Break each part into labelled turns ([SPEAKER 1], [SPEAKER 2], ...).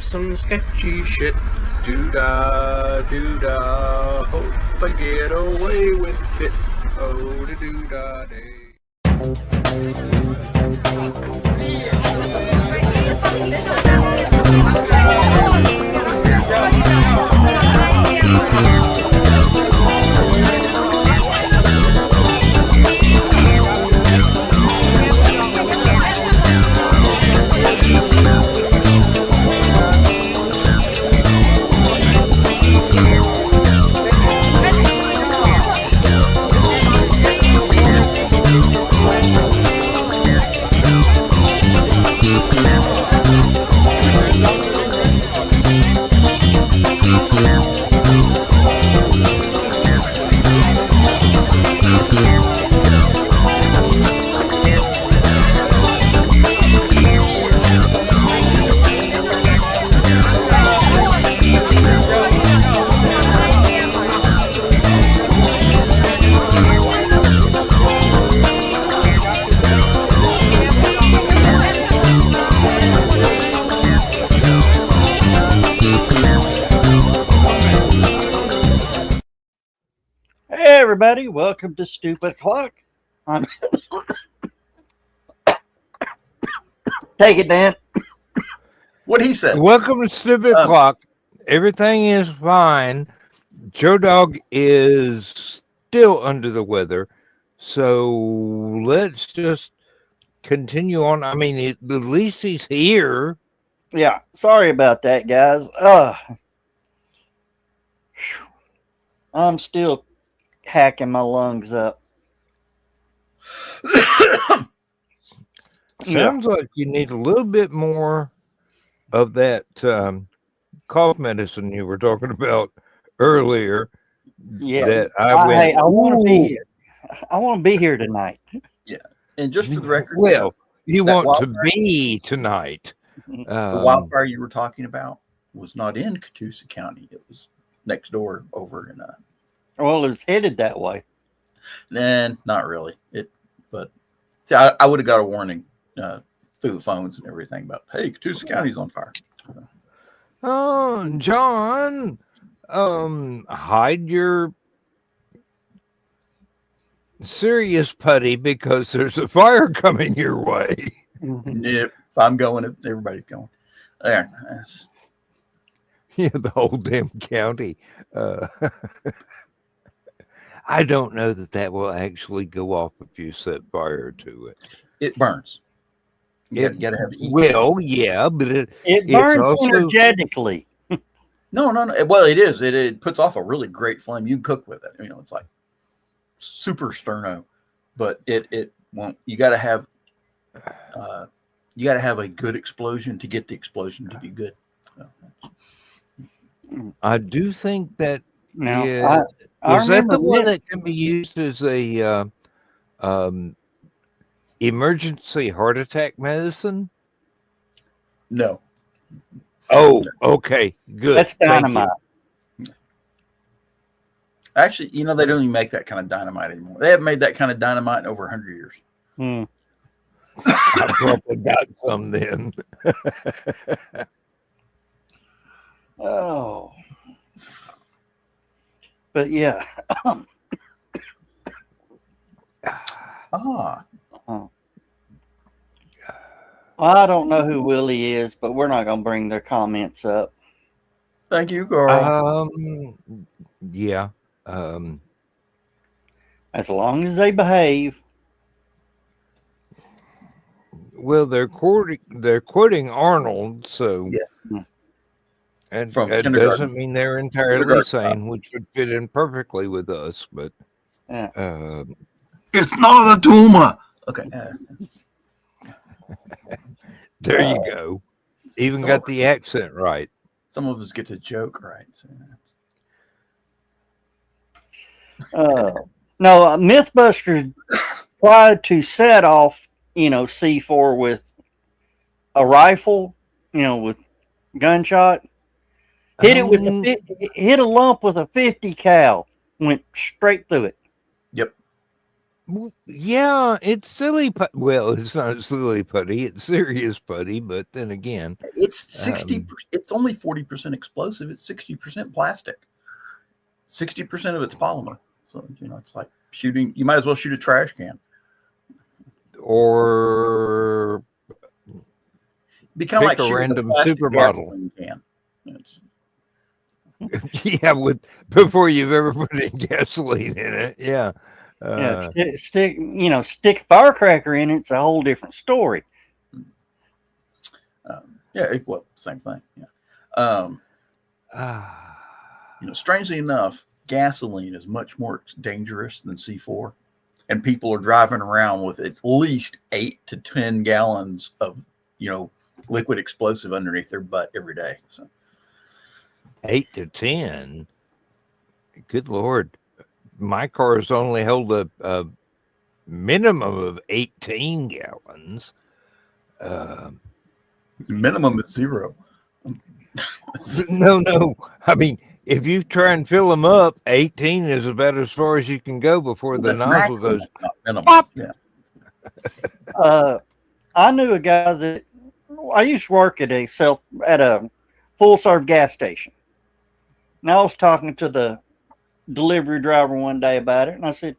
[SPEAKER 1] some sketchy shit. Doo-dah, doo-dah, hope I get away with it. Oh, the doo-dah day.
[SPEAKER 2] Everybody, welcome to Stupid Clock. Take it, Dan.
[SPEAKER 1] What he said.
[SPEAKER 3] Welcome to Stupid Clock. Everything is fine. Joe Dog is still under the weather, so let's just continue on. I mean, at least he's here.
[SPEAKER 2] Yeah, sorry about that, guys. I'm still hacking my lungs up.
[SPEAKER 3] Sounds like you need a little bit more of that cough medicine you were talking about earlier.
[SPEAKER 2] Yeah,
[SPEAKER 3] that
[SPEAKER 2] I want to be here. I want to be here tonight.
[SPEAKER 1] Yeah, and just for the record,
[SPEAKER 3] well, you want
[SPEAKER 1] wildfire,
[SPEAKER 3] to be tonight.
[SPEAKER 1] The wildfire you were talking about was not in Catoosa County. It was next door over in
[SPEAKER 2] Well, it's headed that way.
[SPEAKER 1] Nah, not really. But see, I would have got a warning through the phones and everything about, hey, Catoosa County's on fire.
[SPEAKER 3] Oh, John, hide your serious putty because there's a fire coming your way.
[SPEAKER 1] If I'm going, everybody's going. There.
[SPEAKER 3] Yeah, the whole damn county. I don't know that will actually go off if you set fire to it.
[SPEAKER 1] It burns. You got to have heat.
[SPEAKER 3] Well, yeah, but
[SPEAKER 2] it burns also energetically.
[SPEAKER 1] No. Well, it is. It puts off a really great flame. You can cook with it. It's like super sterno, but it won't. You got to have a good explosion to get the explosion to be good.
[SPEAKER 3] I do think that.
[SPEAKER 2] Now,
[SPEAKER 3] yeah,
[SPEAKER 2] I
[SPEAKER 3] is that the
[SPEAKER 2] remember
[SPEAKER 3] one that can be used as a emergency heart attack medicine?
[SPEAKER 1] No.
[SPEAKER 3] Oh, okay, good.
[SPEAKER 2] That's dynamite.
[SPEAKER 1] Actually, they don't even make that kind of dynamite anymore. They haven't made that kind of dynamite in over 100 years.
[SPEAKER 3] I probably got some then.
[SPEAKER 2] Oh. But yeah. I don't know who Willie is, but we're not going to bring their comments up.
[SPEAKER 1] Thank you, Carl.
[SPEAKER 3] Yeah.
[SPEAKER 2] As long as they behave.
[SPEAKER 3] Well, they're quoting Arnold, so
[SPEAKER 2] yeah.
[SPEAKER 3] And it doesn't mean they're entirely sane, which would fit in perfectly with us, but
[SPEAKER 1] it's not a tumor. Okay.
[SPEAKER 3] There you go. Even got the accent right.
[SPEAKER 1] Some of us get to joke right.
[SPEAKER 2] No, Mythbusters tried to set off, C4 with a rifle, with gunshot. Hit a lump with a 50 cal, went straight through it.
[SPEAKER 1] Yep.
[SPEAKER 3] Yeah, it's silly. Well, it's not silly putty. It's serious putty. But then again,
[SPEAKER 1] It's 60. It's only 40% explosive. It's 60% plastic. 60% of it's polymer. So it's like shooting. You might as well shoot a trash can.
[SPEAKER 3] or
[SPEAKER 1] Be kind of like
[SPEAKER 3] pick a
[SPEAKER 1] shooting a
[SPEAKER 3] random
[SPEAKER 1] plastic
[SPEAKER 3] super bottle.
[SPEAKER 1] gasoline can. It's,
[SPEAKER 3] Yeah, before you've ever put any gasoline in it. Yeah.
[SPEAKER 2] Yeah, stick firecracker in it's a whole different story.
[SPEAKER 1] well, same thing. Yeah. Strangely enough, gasoline is much more dangerous than C4, and people are driving around with at least 8 to 10 gallons of liquid explosive underneath their butt every day. So
[SPEAKER 3] 8 to 10. Good Lord. My cars only hold a minimum of 18 gallons.
[SPEAKER 1] Minimum is 0.
[SPEAKER 3] No. I mean, if you try and fill them up, 18 is about as far as you can go before the nozzle goes
[SPEAKER 1] pop. Yeah.
[SPEAKER 2] I knew a guy that I used to work at a full serve gas station. And I was talking to the delivery driver one day about it, and I said,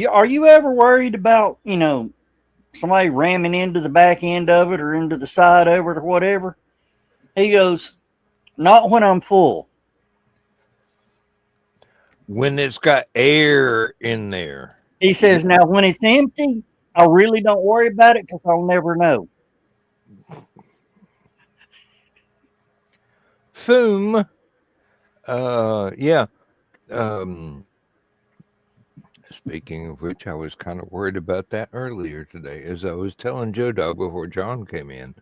[SPEAKER 2] are you ever worried about, somebody ramming into the back end of it or into the side of it or whatever? He goes, not when I'm full.
[SPEAKER 3] When it's got air in there.
[SPEAKER 2] He says, now when it's empty, I really don't worry about it because I'll never know.
[SPEAKER 3] Foom. Yeah. Speaking of which, I was kind of worried about that earlier today. As I was telling Joe Dog before John came in,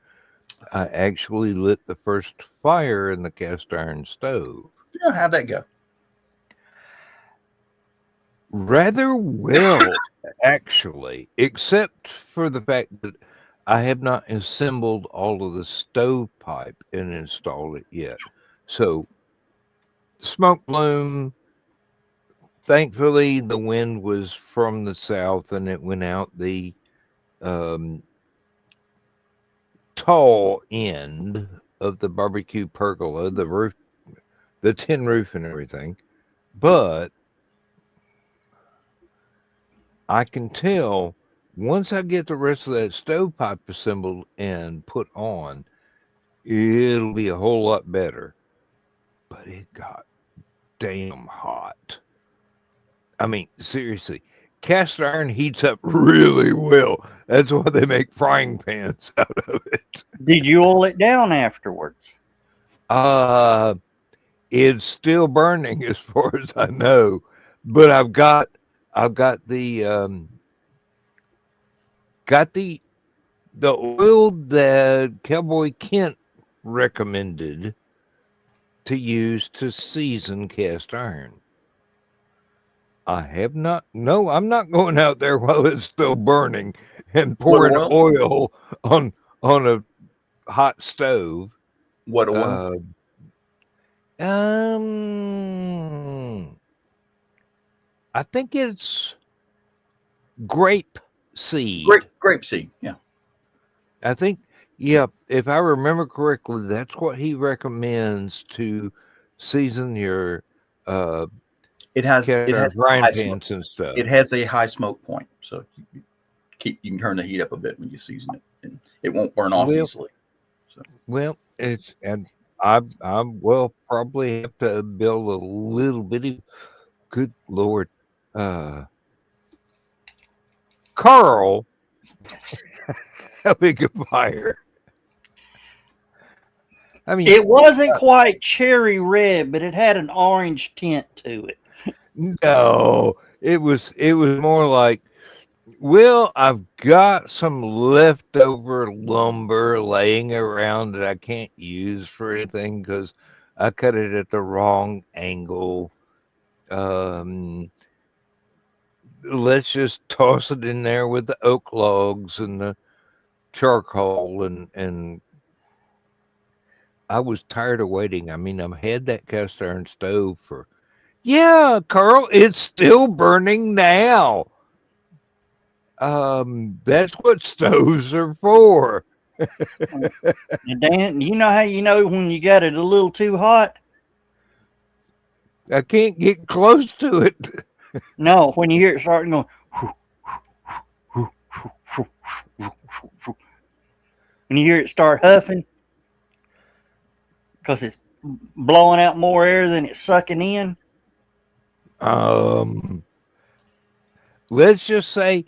[SPEAKER 3] I actually lit the first fire in the cast iron stove.
[SPEAKER 1] Yeah, how'd that go?
[SPEAKER 3] Rather well, actually, except for the fact that I have not assembled all of the stovepipe and installed it yet. So, smoke plume. Thankfully, the wind was from the south and it went out the tall end of the barbecue pergola, the roof, the tin roof and everything. But I can tell once I get the rest of that stovepipe assembled and put on, it'll be a whole lot better. But it got damn hot. I mean, seriously, cast iron heats up really well. That's why they make frying pans out of it.
[SPEAKER 2] Did you oil it down afterwards?
[SPEAKER 3] It's still burning as far as I know, but I've got the oil that Cowboy Kent recommended to use to season cast iron. I'm not going out there while it's still burning and pouring oil on a hot stove.
[SPEAKER 1] What oil?
[SPEAKER 3] I think it's grape seed.
[SPEAKER 1] Grape seed, yeah.
[SPEAKER 3] I think, yeah, if I remember correctly, that's what he recommends to season your
[SPEAKER 1] It has
[SPEAKER 3] frying pans and stuff.
[SPEAKER 1] It has a high smoke point, so you can turn the heat up a bit when you season it, and it won't burn off easily. So.
[SPEAKER 3] Well, I will probably have to build a little bitty. Good Lord, Carl, how big a fire? I mean,
[SPEAKER 2] it wasn't quite cherry red, but it had an orange tint to it.
[SPEAKER 3] No, it was more like, well, I've got some leftover lumber laying around that I can't use for anything because I cut it at the wrong angle. Let's just toss it in there with the oak logs and the charcoal and I was tired of waiting. I mean, I've had that cast iron stove for, yeah, Carl, it's still burning now. That's what stoves are for.
[SPEAKER 2] And Dan, you know how you know when you got it a little too hot?
[SPEAKER 3] I can't get close to it.
[SPEAKER 2] No, when you hear it starting going, when you hear it start huffing, because it's blowing out more air than it's sucking in.
[SPEAKER 3] Um, let's just say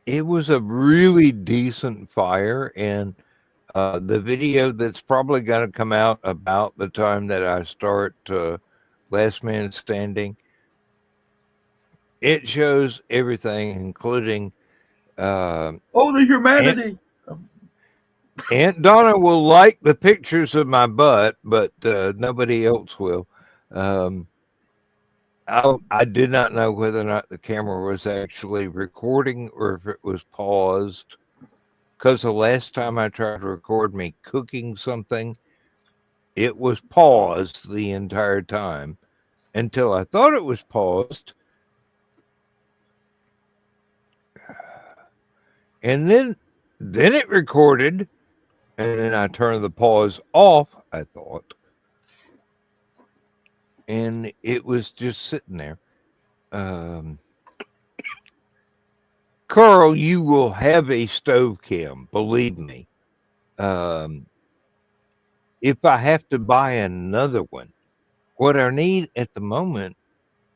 [SPEAKER 3] it was a really decent fire, and the video that's probably going to come out about the time that I start Last Man Standing, it shows everything, including
[SPEAKER 1] Oh, the
[SPEAKER 3] Aunt,
[SPEAKER 1] humanity.
[SPEAKER 3] Aunt Donna will like the pictures of my butt, but nobody else will. Um, I did not know whether or not the camera was actually recording or if it was paused. Because the last time I tried to record me cooking something, it was paused the entire time until I thought it was paused. And then it recorded, and then I turned the pause off, I thought. And it was just sitting there. Carl, you will have a stove cam, believe me. If I have to buy another one, what I need at the moment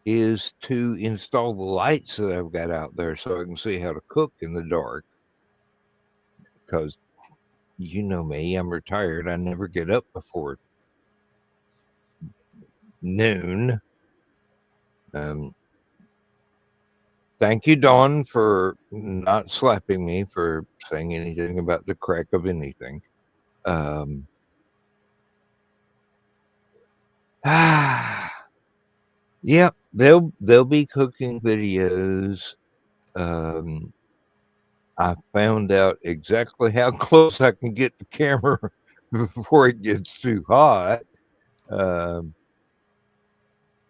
[SPEAKER 3] is to install the lights that I've got out there so I can see how to cook in the dark. Because you know me, I'm retired. I never get up before noon. Um, Thank you, Dawn, for not slapping me for saying anything about the crack of anything. Um, yeah, they'll be cooking videos. Um, I found out exactly how close I can get the camera before it gets too hot. Um,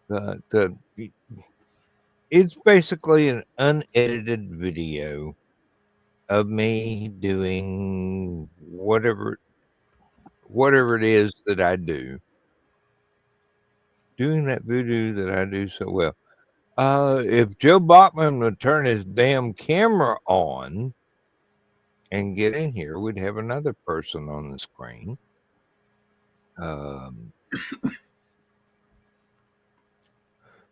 [SPEAKER 3] but it's basically an unedited video of me doing whatever it is that I do, doing that voodoo that I do so well. If Joe Bachman would turn his damn camera on and get in here, we'd have another person on the screen. Um,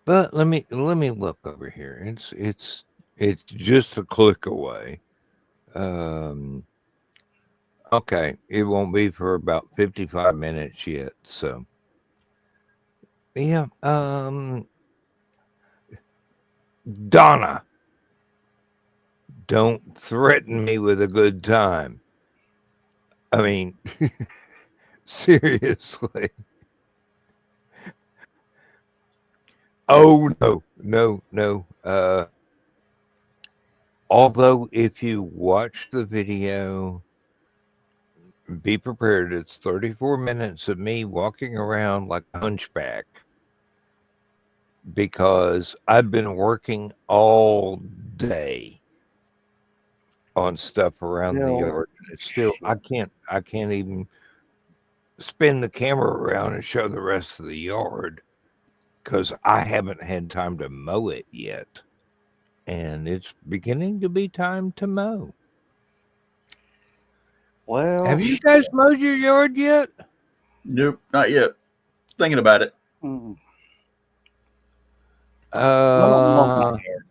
[SPEAKER 3] but let me look over here. It's just a click away. Um, okay, it won't be for about 55 minutes yet. So yeah. Donna, don't threaten me with a good time. I mean, seriously. Oh no, no, no. Although if you watch the video, be prepared. It's 34 minutes of me walking around like a hunchback because I've been working all day on stuff around the
[SPEAKER 2] Well,
[SPEAKER 3] yard. It's still I can't even spin the camera around and show the rest of the yard because I haven't had time to mow it yet. And it's beginning to be time to mow.
[SPEAKER 2] well,
[SPEAKER 3] Have you guys mowed your yard yet?
[SPEAKER 1] Nope, not yet. Thinking about it.
[SPEAKER 2] mm, I don't know my
[SPEAKER 3] Uh,
[SPEAKER 2] hair.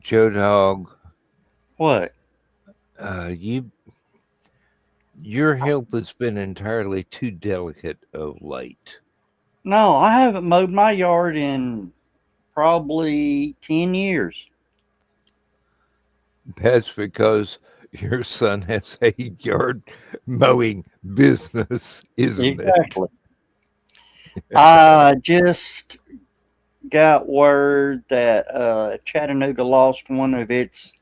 [SPEAKER 3] Joe Dog,
[SPEAKER 2] What?
[SPEAKER 3] you your health has been entirely too delicate of late.
[SPEAKER 2] No, I haven't mowed my yard in probably 10 years.
[SPEAKER 3] That's because your son has a yard mowing business, isn't it?
[SPEAKER 2] Exactly. I just got word that Chattanooga lost one of its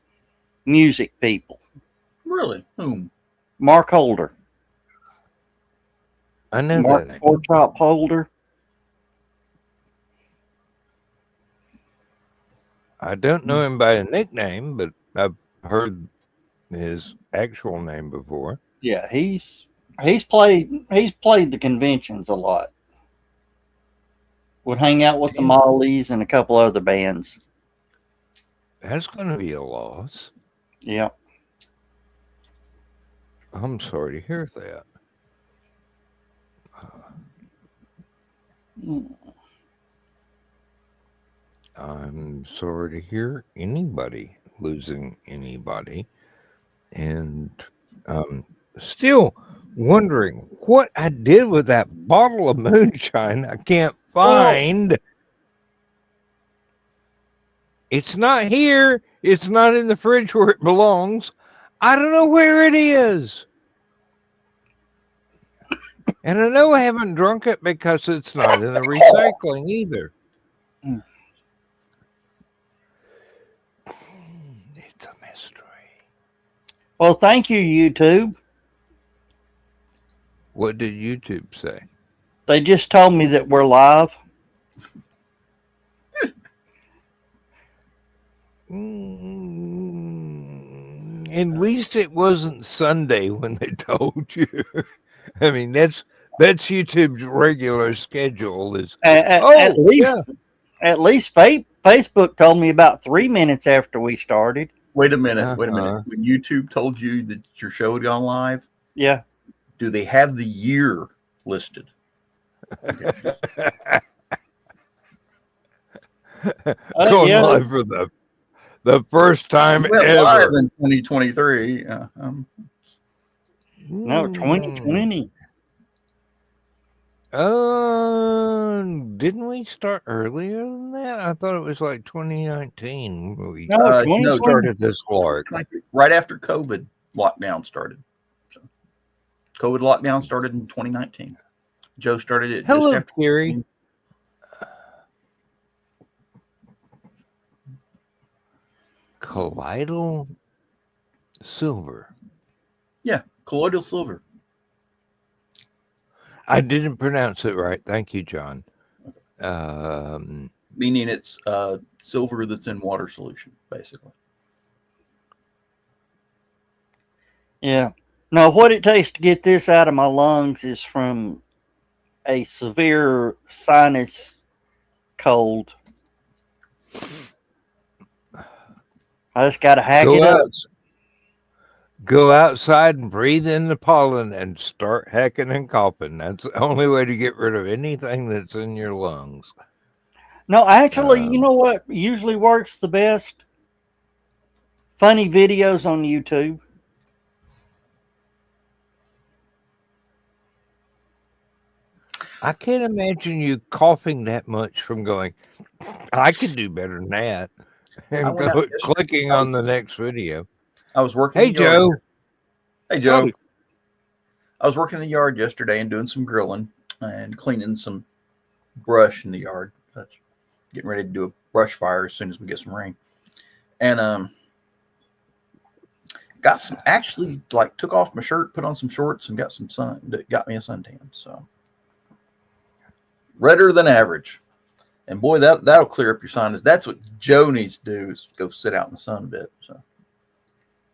[SPEAKER 2] music people,
[SPEAKER 1] Really? Whom?
[SPEAKER 2] Mark Holder.
[SPEAKER 3] I know
[SPEAKER 2] Mark
[SPEAKER 3] that name.
[SPEAKER 2] Porchop Holder.
[SPEAKER 3] I don't know him by a nickname, but I've heard his actual name before.
[SPEAKER 2] Yeah, he's played the conventions a lot. Would hang out with the
[SPEAKER 3] Damn.
[SPEAKER 2] Mollies and a couple other bands.
[SPEAKER 3] That's going to be a loss.
[SPEAKER 2] Yeah.
[SPEAKER 3] I'm sorry to hear that. I'm sorry to hear anybody losing anybody. And still wondering what I did with that bottle of moonshine I can't find. It's not here. It's not in the fridge where it belongs. I don't know where it is. And I know I haven't drunk it because it's not in the recycling either. It's a mystery.
[SPEAKER 2] Well, thank you, YouTube.
[SPEAKER 3] What did YouTube say?
[SPEAKER 2] They just told me that we're live.
[SPEAKER 3] At least it wasn't Sunday when they told you. I mean, that's YouTube's regular schedule. Is
[SPEAKER 2] At least Facebook told me about 3 minutes after we started.
[SPEAKER 1] Wait a minute. When YouTube told you that your show had gone live,
[SPEAKER 2] Yeah.
[SPEAKER 1] do they have the year listed? Okay.
[SPEAKER 3] Going live for the first time ever.
[SPEAKER 1] Live in 2023.
[SPEAKER 2] No, 2020.
[SPEAKER 3] Didn't we start earlier than that? I thought it was like 2019. We
[SPEAKER 2] No,
[SPEAKER 3] started this lark.
[SPEAKER 1] Right after COVID lockdown started. So, COVID lockdown started in 2019. Joe started it
[SPEAKER 3] Hello,
[SPEAKER 1] just after.
[SPEAKER 3] Gary. Colloidal silver.
[SPEAKER 1] Yeah, colloidal silver.
[SPEAKER 3] I didn't pronounce it right. Thank you, John.
[SPEAKER 1] Meaning it's silver that's in water solution, basically.
[SPEAKER 2] Yeah. No, what it takes to get this out of my lungs is from a severe sinus cold. I just got to hack it up.
[SPEAKER 3] Go outside and breathe in the pollen and start hacking and coughing. That's the only way to get rid of anything that's in your lungs.
[SPEAKER 2] No, actually, you know what usually works the best? Funny videos on YouTube.
[SPEAKER 3] I can't imagine you coughing that much from going, I could do better than that. And clicking on the next video.
[SPEAKER 1] I was working.
[SPEAKER 3] Hey, Joe.
[SPEAKER 1] Hey, Joe. I was working in the yard yesterday and doing some grilling and cleaning some brush in the yard. That's getting ready to do a brush fire as soon as we get some rain. And got some, actually, like, took off my shirt, put on some shorts, and got some sun. That got me a suntan. So redder than average. And boy, that'll clear up your sinus. That's what Joe needs to do, is go sit out in the sun a bit. So.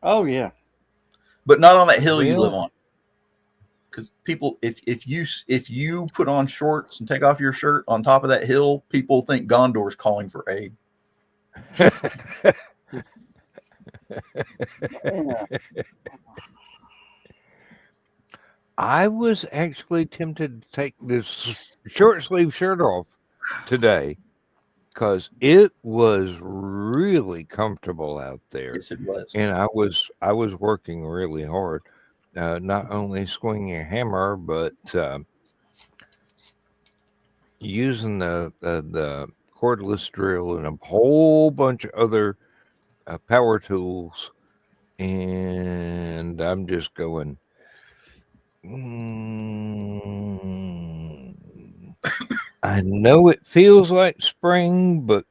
[SPEAKER 2] Oh yeah,
[SPEAKER 1] but not on that hill you live on. Because people, if you put on shorts and take off your shirt on top of that hill, people think Gondor's calling for aid.
[SPEAKER 3] I was actually tempted to take this short sleeve shirt off today because it was really comfortable out there.
[SPEAKER 1] Yes, it was.
[SPEAKER 3] And I was working really hard, not only swinging a hammer, but using the cordless drill and a whole bunch of other power tools. And I'm just going, I know it feels like spring, but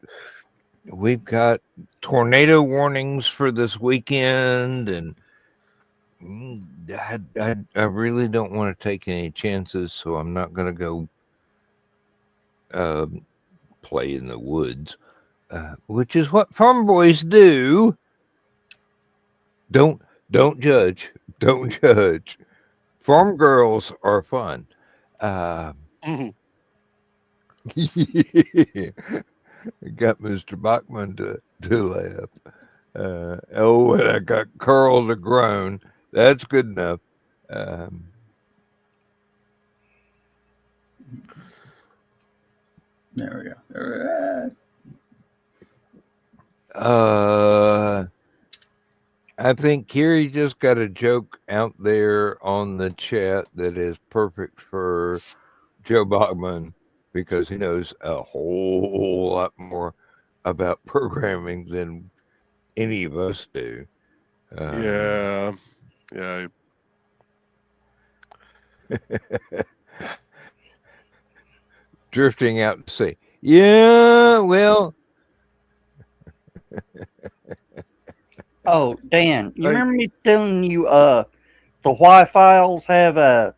[SPEAKER 3] we've got tornado warnings for this weekend, and I really don't want to take any chances, so I'm not going to go play in the woods. which is what farm boys do. Don't judge. Don't judge. Farm girls are fun. Uh,
[SPEAKER 4] Mhm.
[SPEAKER 3] got Mr. Bachman to laugh. And I got Carl to groan. That's good enough. Um,
[SPEAKER 1] There we go. There
[SPEAKER 3] I think Kiri just got a joke out there on the chat that is perfect for Joe Bachman because he knows a whole lot more about programming than any of us do.
[SPEAKER 4] Yeah. Yeah.
[SPEAKER 3] Drifting out to sea. Yeah, well,
[SPEAKER 2] Oh, Dan, you
[SPEAKER 4] I,
[SPEAKER 2] remember me telling you the Y Files have a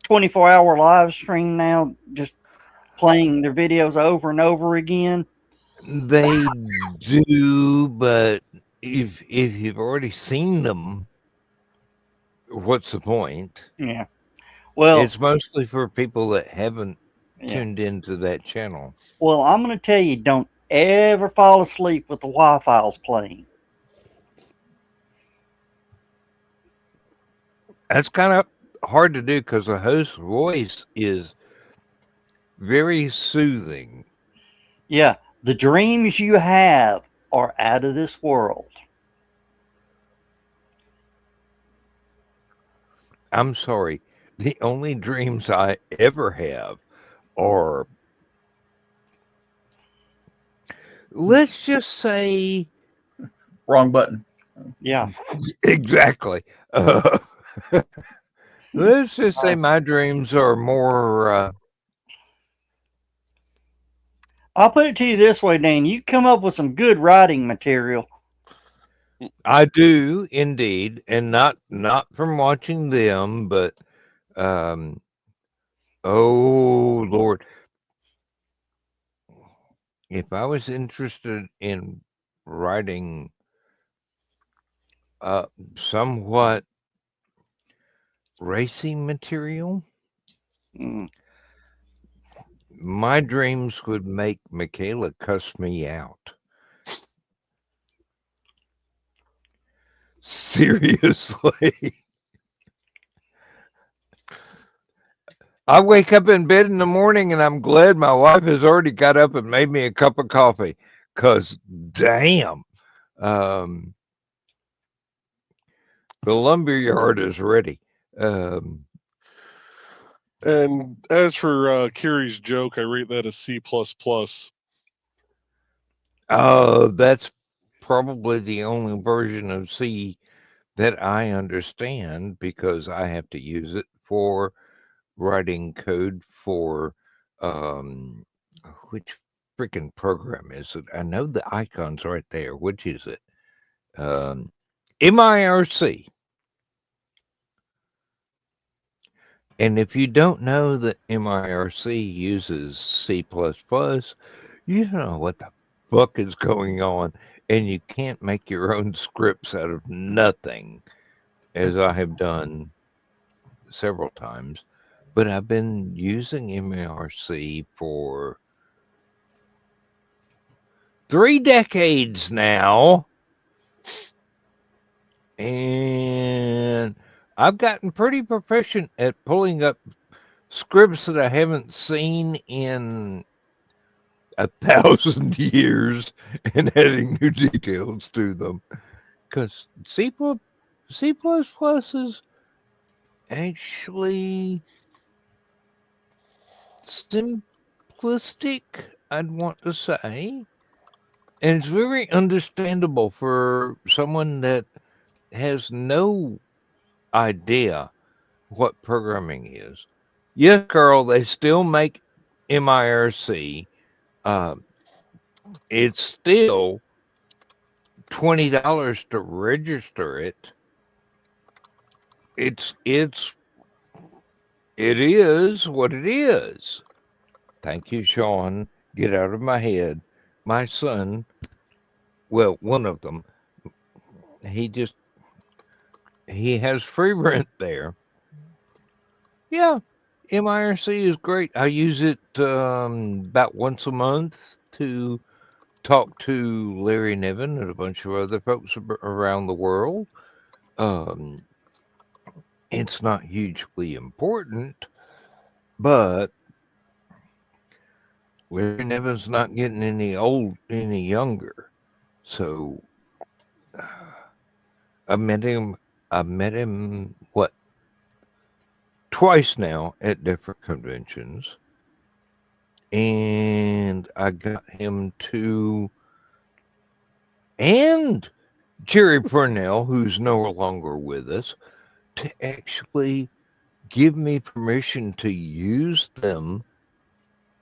[SPEAKER 2] 24-hour live stream now, just playing their videos over and over again?
[SPEAKER 3] they do, but if you've already seen them, what's the point?
[SPEAKER 2] Yeah. Well,
[SPEAKER 3] It's mostly for people that haven't
[SPEAKER 2] yeah.
[SPEAKER 3] tuned into that channel.
[SPEAKER 2] Well, I'm going to tell you, don't ever fall asleep with the Y Files playing.
[SPEAKER 3] That's kind of hard to do because the host's voice is very soothing.
[SPEAKER 2] Yeah, the dreams you have are out of this world.
[SPEAKER 3] I'm sorry. The only dreams I ever have are, let's just say,
[SPEAKER 1] we go. Wrong button.
[SPEAKER 2] Yeah.
[SPEAKER 3] exactly. Let's just say my dreams are more.
[SPEAKER 2] I'll put it to you this way, Dan. You come up with some good writing material.
[SPEAKER 3] I do indeed, and not from watching them, but um, oh Lord, if I was interested in writing somewhat racing material,
[SPEAKER 2] Mm.
[SPEAKER 3] my dreams would make Michaela cuss me out. Seriously. I wake up in bed in the morning and I'm glad my wife has already got up and made me a cup of coffee. Cause damn, um, the lumberyard is ready. Um,
[SPEAKER 4] and as for Kiri's joke, I rate that a C++.
[SPEAKER 3] that's probably the only version of C that I understand because I have to use it for writing code for um, which freaking program is it? I know the icon's right there. Which is it? Um, MIRC. And if you don't know that MIRC uses C++, you don't know what the fuck is going on. And you can't make your own scripts out of nothing, as I have done several times. But I've been using MIRC for 3 decades now. And I've gotten pretty proficient at pulling up scripts that I haven't seen in 1,000 years and adding new details to them. Because C++ is actually simplistic, I'd want to say. And it's very understandable for someone that has no idea what programming is. Yes, Carl, they still make MIRC. Uh, it's still $20 to register it. It is what it is. Thank you, Sean. Get out of my head. my son, well, one of them, he has free rent there. Yeah, MIRC is great. I use it about once a month to talk to Larry Niven and a bunch of other folks around the world. Um, it's not hugely important, but Larry Niven's not getting any younger. So I met him. I met him twice now at different conventions, and I got him to and Jerry Purnell, who's no longer with us, to actually give me permission to use them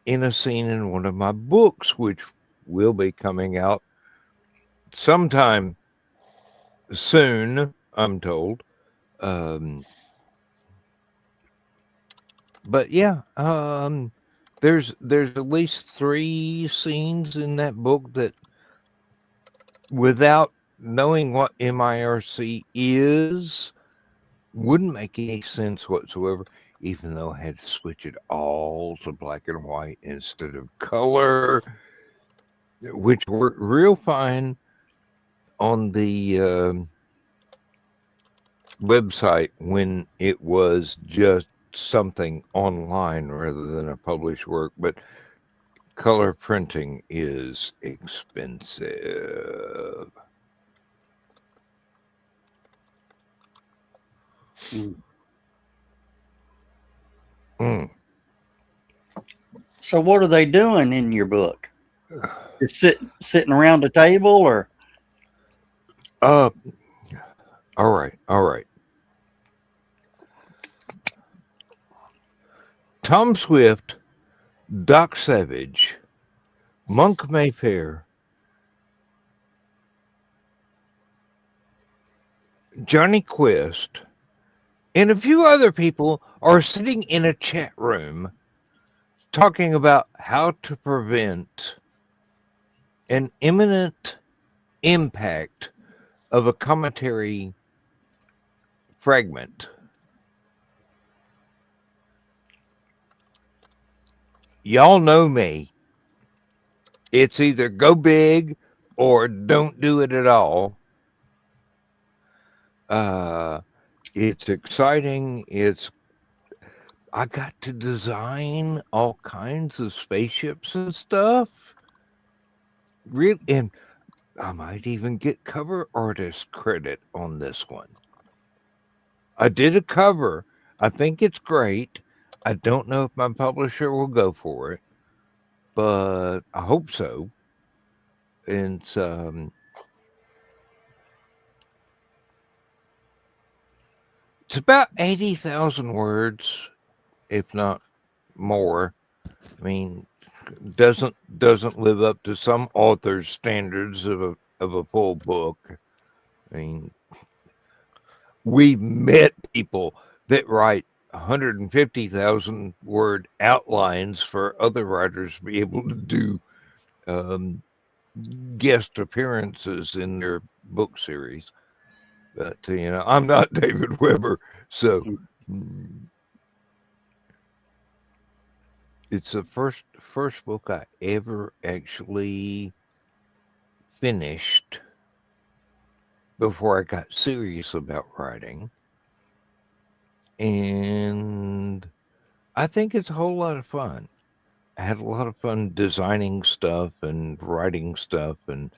[SPEAKER 3] in a scene in one of my books, which will be coming out sometime soon, I'm told. But yeah, there's at least 3 scenes in that book that, without knowing what MIRC is, wouldn't make any sense whatsoever, even though I had to switch it all to black and white instead of color, which worked real fine on the website when it was just something online rather than a published work. But color printing is expensive.
[SPEAKER 2] So what are they doing in your book? Just sitting around a table, or?
[SPEAKER 3] All right. Tom Swift, Doc Savage, Monk Mayfair, Johnny Quest, and a few other people are sitting in a chat room talking about how to prevent an imminent impact of a commentary fragment. Y'all know me. It's either go big or don't do it at all. It's exciting. I got to design all kinds of spaceships and stuff. Really, and I might even get cover artist credit on this one. I did a cover. I think it's great. I don't know if my publisher will go for it, but I hope so. And it's about 80,000 words, if not more. I mean, doesn't live up to some authors' standards of a full book. I mean, we met people that write 150,000 word outlines for other writers to be able to do guest appearances in their book series. But I'm not David Weber, so it's the first book I ever actually finished before I got serious about writing. And I think it's a whole lot of fun. I had a lot of fun designing stuff and writing stuff, and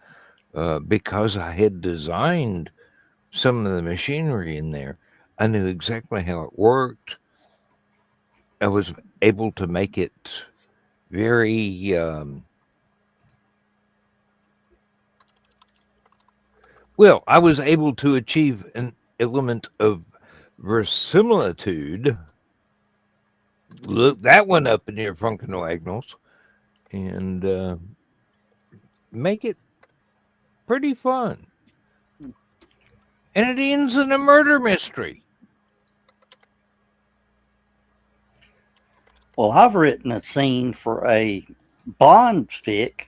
[SPEAKER 3] because I had designed some of the machinery in there, I knew exactly how it worked. I was able to make it very well. I was able to achieve an element of verisimilitude. Look that one up in your Funkanoagnals, and make it pretty fun. And it ends in a murder mystery.
[SPEAKER 2] Well, I've written a scene for a Bond fic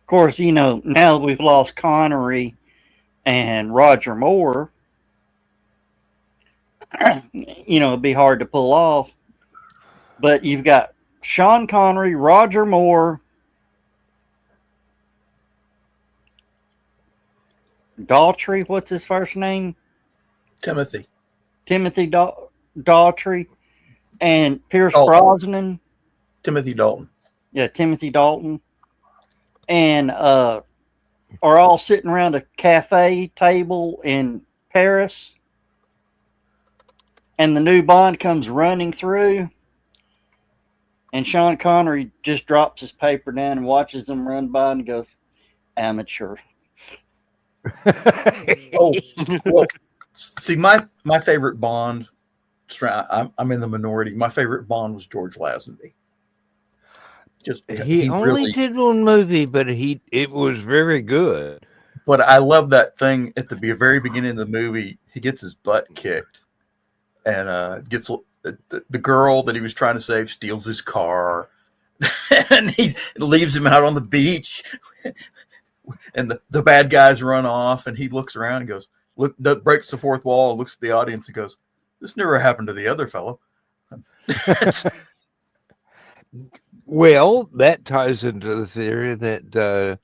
[SPEAKER 2] Of course, now that we've lost Connery and Roger Moore, it'd be hard to pull off. But you've got Sean Connery, Roger Moore, Daughtry, what's his first name?
[SPEAKER 1] Timothy
[SPEAKER 2] Daughtry, and Pierce
[SPEAKER 1] Dalton.
[SPEAKER 2] Brosnan.
[SPEAKER 1] Timothy Dalton.
[SPEAKER 2] Yeah, Timothy Dalton. And are all sitting around a cafe table in Paris. And the new Bond comes running through. And Sean Connery just drops his paper down and watches them run by and goes, amateur.
[SPEAKER 1] Oh, well, see, my favorite Bond, I'm in the minority. My favorite Bond was George Lazenby.
[SPEAKER 3] He only
[SPEAKER 1] really
[SPEAKER 3] did one movie, but it was very good.
[SPEAKER 1] But I love that thing at the very beginning of the movie. He gets his butt kicked, and gets the girl that he was trying to save steals his car, and he leaves him out on the beach. And the bad guys run off, and he looks around and goes, breaks the fourth wall, and looks at the audience and goes, "This never happened to the other fellow."
[SPEAKER 3] Well, that ties into the theory that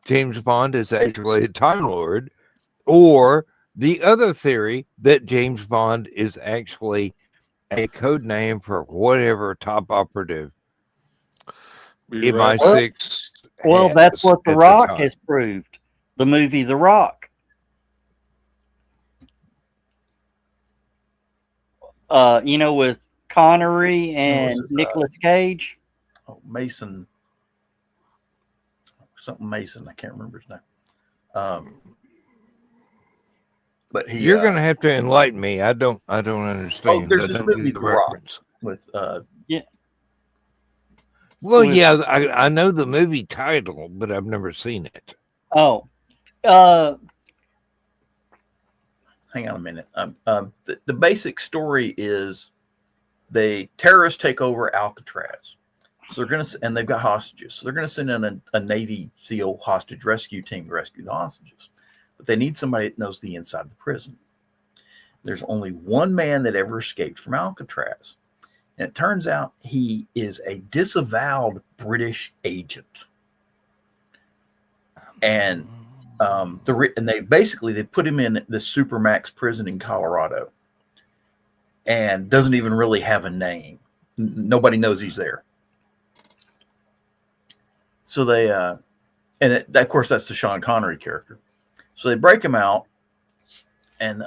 [SPEAKER 3] James Bond is actually a Time Lord, or the other theory that James Bond is actually a code name for whatever top operative MI6.
[SPEAKER 2] Well, that's what The Rock has proved. The movie The Rock. With Connery and Nicolas Cage.
[SPEAKER 1] Mason. Something Mason. I can't remember his name. But
[SPEAKER 3] you're going to have to enlighten me. I don't understand.
[SPEAKER 1] Oh, there's this movie, The Rock, with
[SPEAKER 2] yeah.
[SPEAKER 3] Well, yeah, I know the movie title, but I've never seen it.
[SPEAKER 2] Oh,
[SPEAKER 1] hang on a minute. The basic story is terrorists take over Alcatraz. So and they've got hostages. So they're going to send in a Navy SEAL hostage rescue team to rescue the hostages. But they need somebody that knows the inside of the prison. There's only one man that ever escaped from Alcatraz. And it turns out he is a disavowed British agent. And they put him in the Supermax prison in Colorado, and doesn't even really have a name. Nobody knows he's there. So of course that's the Sean Connery character. So they break him out, and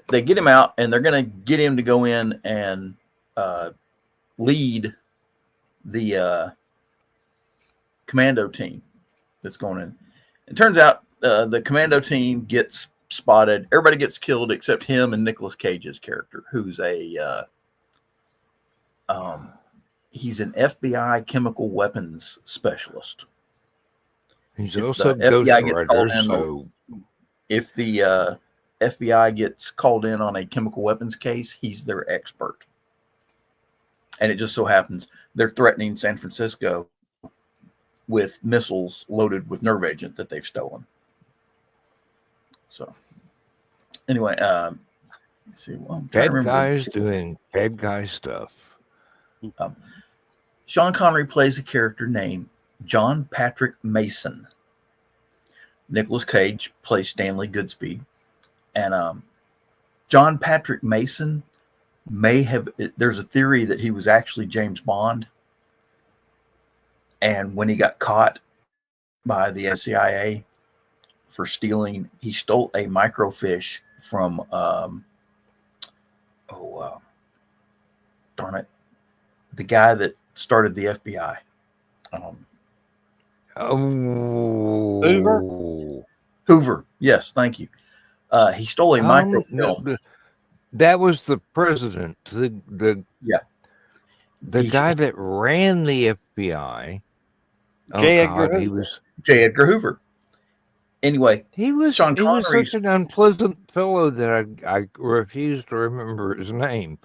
[SPEAKER 1] they get him out, and they're going to get him to go in and lead the commando team that's going in. It turns out the commando team gets spotted. Everybody gets killed except him and Nicolas Cage's character, who's he's an FBI chemical weapons specialist.
[SPEAKER 3] He's also a Ghost Rider.
[SPEAKER 1] If the FBI gets called in on a chemical weapons case, he's their expert. And it just so happens they're threatening San Francisco with missiles loaded with nerve agent that they've stolen. So, anyway, let's see. Well,
[SPEAKER 3] bad guys doing bad guy stuff.
[SPEAKER 1] Sean Connery plays a character named John Patrick Mason. Nicolas Cage plays Stanley Goodspeed. And John Patrick Mason there's a theory that he was actually James Bond. And when he got caught by the CIA for stealing, he stole a microfiche from, darn it, the guy that started the FBI. Hoover. Yes, thank you. He stole a microfilm.
[SPEAKER 3] No, that was the president. The guy that ran the FBI.
[SPEAKER 2] J. Edgar
[SPEAKER 1] Hoover. Anyway,
[SPEAKER 3] he was
[SPEAKER 1] Sean Connery.
[SPEAKER 3] Was such an unpleasant fellow that I refused to remember his name.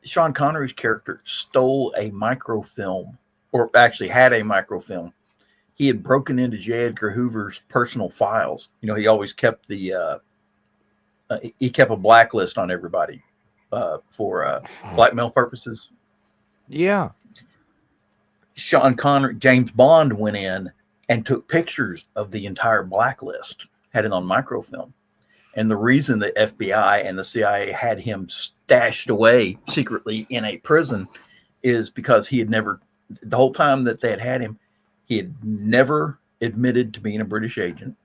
[SPEAKER 1] Sean Connery's character stole a microfilm, or actually had a microfilm. He had broken into J. Edgar Hoover's personal files. You know, he always kept he kept a blacklist on everybody for blackmail purposes.
[SPEAKER 3] Yeah.
[SPEAKER 1] Sean Connery, James Bond went in and took pictures of the entire blacklist, had it on microfilm. And the reason the FBI and the CIA had him stashed away secretly in a prison is because he had never, the whole time that they had him, he had never admitted to being a British agent.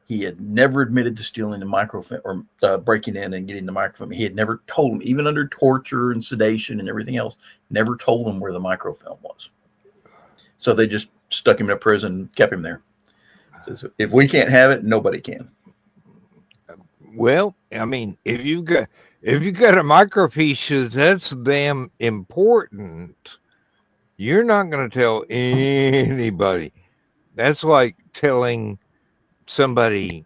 [SPEAKER 1] He had never admitted to stealing the microfilm or breaking in and getting the microfilm. He had never told him, even under torture and sedation and everything else, never told him where the microfilm was. So they just stuck him in a prison, kept him there. So if we can't have it, nobody can.
[SPEAKER 3] Well, I mean, if you got a microfiche that's damn important, you're not going to tell anybody. That's like telling somebody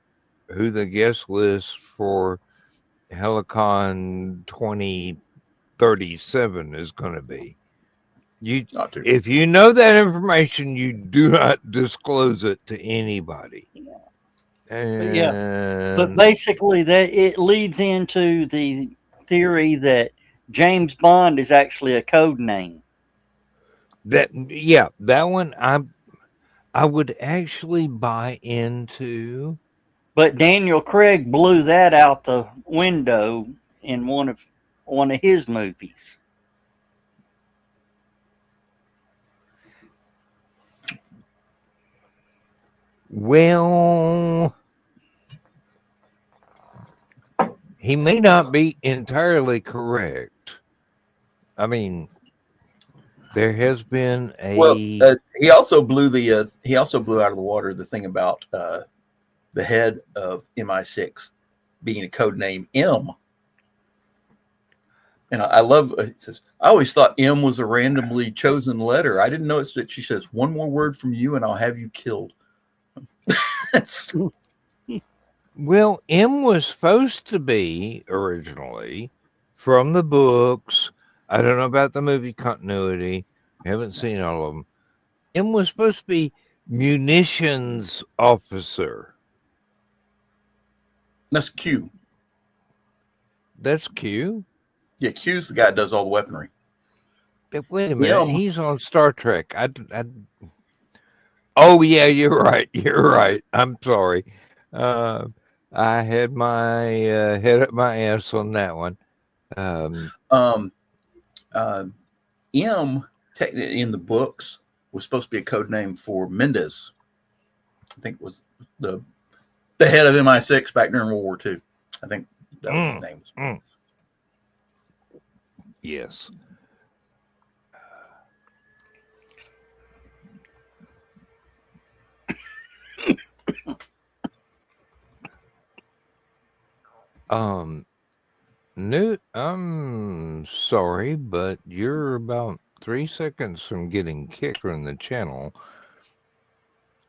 [SPEAKER 3] who the guest list for Helicon 2037 is going to be. If you know that information, you do not disclose it to anybody.
[SPEAKER 2] But basically, that it leads into the theory that James Bond is actually a code name.
[SPEAKER 3] That one I would actually buy into.
[SPEAKER 2] But Daniel Craig blew that out the window in one of his movies.
[SPEAKER 3] Well, he may not be entirely correct. I mean, there has been a.
[SPEAKER 1] Well, he also blew out of the water the thing about the head of MI6 being a code name M. And I love it says, I always thought M was a randomly chosen letter. I didn't know it's that she says one more word from you and I'll have you killed.
[SPEAKER 3] Well, M was supposed to be originally from the books. I don't know about the movie continuity. I haven't seen all of them. M was supposed to be munitions officer.
[SPEAKER 1] That's Q.
[SPEAKER 3] That's Q?
[SPEAKER 1] Yeah, Q's the guy that does all the weaponry.
[SPEAKER 3] But wait a minute. He's on Star Trek. Oh, yeah, you're right. You're right. I'm sorry. I had my head up my ass on that one.
[SPEAKER 1] M, technically in the books, was supposed to be a code name for Mendez. I think it was the head of MI6 back during World War II. I think that was his name.
[SPEAKER 3] Yes. Newt, I'm sorry, but you're about 3 seconds from getting kicked from the channel.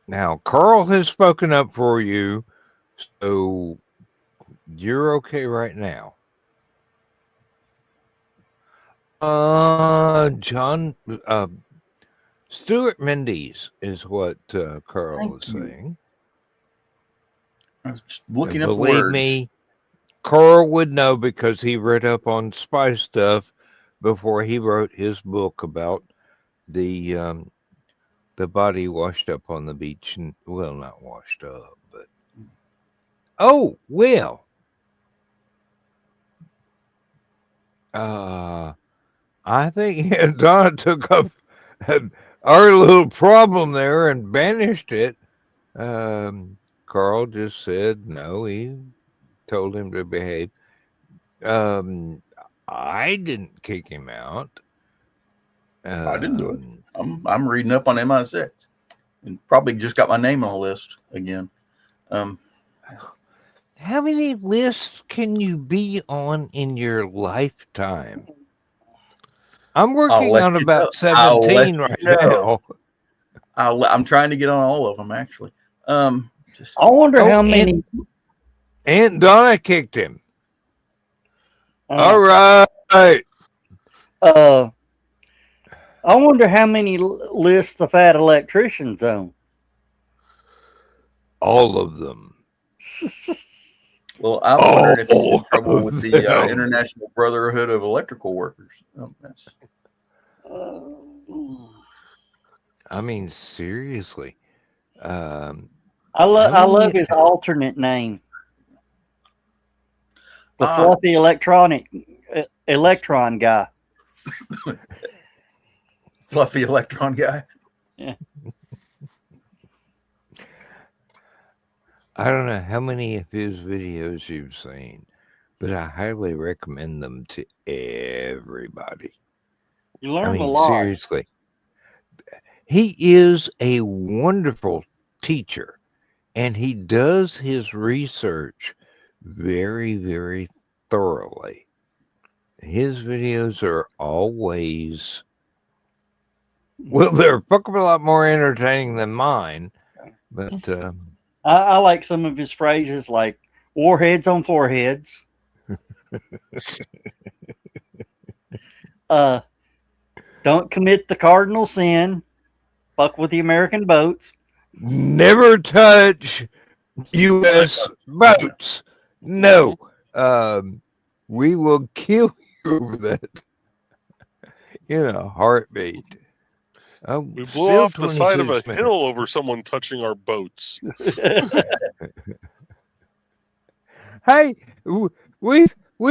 [SPEAKER 3] Now, Carl has spoken up for you, so you're okay right now. John, Stuart Mendes is what Carl was saying.
[SPEAKER 1] I was just looking up
[SPEAKER 3] Believe me, Carl would know because he read up on spy stuff before he wrote his book about the body washed up on the beach, and well, not washed up, but I think Donna took up our little problem there and banished it. Carl just said no. He told him to behave. I didn't kick him out.
[SPEAKER 1] I didn't do it. I'm reading up on MI6 and probably just got my name on a list again.
[SPEAKER 3] How many lists can you be on in your lifetime? I'm working on about 17 right now.
[SPEAKER 1] I'm trying to get on all of them, actually.
[SPEAKER 2] I wonder how many.
[SPEAKER 3] Aunt Donna kicked him. All right.
[SPEAKER 2] I wonder how many lists the fat electricians own.
[SPEAKER 3] All of them.
[SPEAKER 1] Well, I'm wondering if he's in trouble
[SPEAKER 3] of
[SPEAKER 1] with the
[SPEAKER 3] them.
[SPEAKER 1] International Brotherhood of Electrical Workers. Oh, that's...
[SPEAKER 3] I mean, seriously.
[SPEAKER 2] I
[SPEAKER 3] How
[SPEAKER 2] love
[SPEAKER 3] many-
[SPEAKER 2] his alternate name, the
[SPEAKER 1] Ah.
[SPEAKER 2] fluffy electron guy.
[SPEAKER 1] Fluffy electron guy.
[SPEAKER 3] I don't know how many of his videos you've seen, but I highly recommend them to everybody.
[SPEAKER 2] You
[SPEAKER 3] I
[SPEAKER 2] learn a
[SPEAKER 3] mean,
[SPEAKER 2] lot.
[SPEAKER 3] seriously. He is a wonderful teacher, and he does his research very, very thoroughly. His videos are always, well, they're a fuck of a lot more entertaining than mine, but
[SPEAKER 2] I like some of his phrases like warheads on foreheads. Don't commit the cardinal sin. Fuck with the American boats.
[SPEAKER 3] never touch U.S. boats. No, we will kill you over that in a heartbeat.
[SPEAKER 4] We blew off the side of a hill over someone touching our boats.
[SPEAKER 3] Hey, we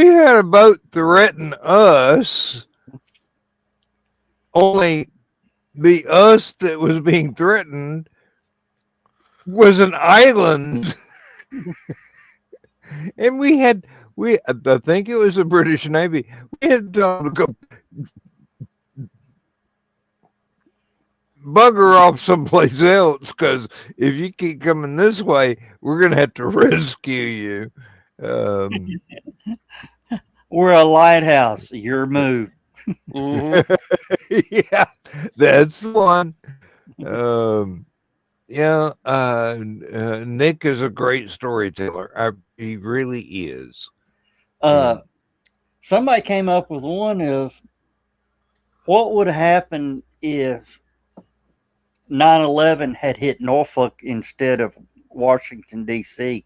[SPEAKER 3] had a boat threaten us. Only the us that was being threatened was an island, and I think it was the British Navy. We had to go bugger off someplace else, because if you keep coming this way, we're gonna have to rescue you.
[SPEAKER 2] We're a lighthouse. Your move.
[SPEAKER 4] Mhm.
[SPEAKER 3] Yeah, that's the one. Nick is a great storyteller. He really is.
[SPEAKER 2] Somebody came up with one of what would have happened if 9/11 had hit Norfolk instead of Washington, D.C.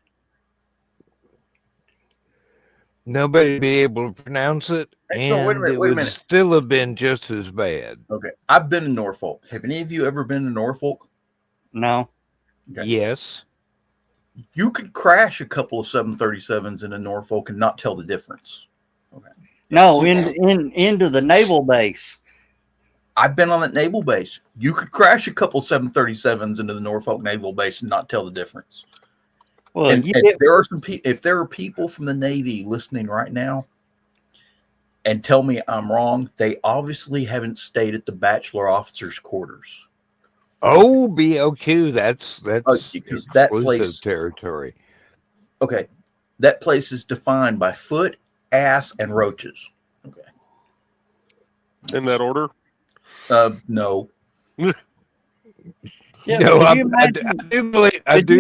[SPEAKER 3] Nobody would be able to pronounce it,
[SPEAKER 1] Hey, no, wait a
[SPEAKER 3] and
[SPEAKER 1] minute,
[SPEAKER 3] it
[SPEAKER 1] wait a
[SPEAKER 3] would
[SPEAKER 1] minute.
[SPEAKER 3] still have been just as bad.
[SPEAKER 1] Okay, I've been in Norfolk. Have any of you ever been to Norfolk?
[SPEAKER 2] No.
[SPEAKER 1] Okay.
[SPEAKER 3] Yes.
[SPEAKER 1] You could crash a couple of 737s into Norfolk and not tell the difference. Okay.
[SPEAKER 2] No, into the naval base.
[SPEAKER 1] I've been on that naval base. You could crash a couple 737s into the Norfolk Naval Base and not tell the difference.
[SPEAKER 2] Well,
[SPEAKER 1] And if there are people from the Navy listening right now and tell me I'm wrong, they obviously haven't stayed at the bachelor officers' quarters.
[SPEAKER 3] Oh, BOQ, that's
[SPEAKER 1] Because that
[SPEAKER 3] exclusive
[SPEAKER 1] place,
[SPEAKER 3] territory.
[SPEAKER 1] okay, that place is defined by foot, ass, and roaches. Okay.
[SPEAKER 4] In that order?
[SPEAKER 1] No.
[SPEAKER 2] Yeah,
[SPEAKER 3] No,
[SPEAKER 2] could
[SPEAKER 3] I
[SPEAKER 2] you imagine-
[SPEAKER 3] I
[SPEAKER 2] could you
[SPEAKER 3] do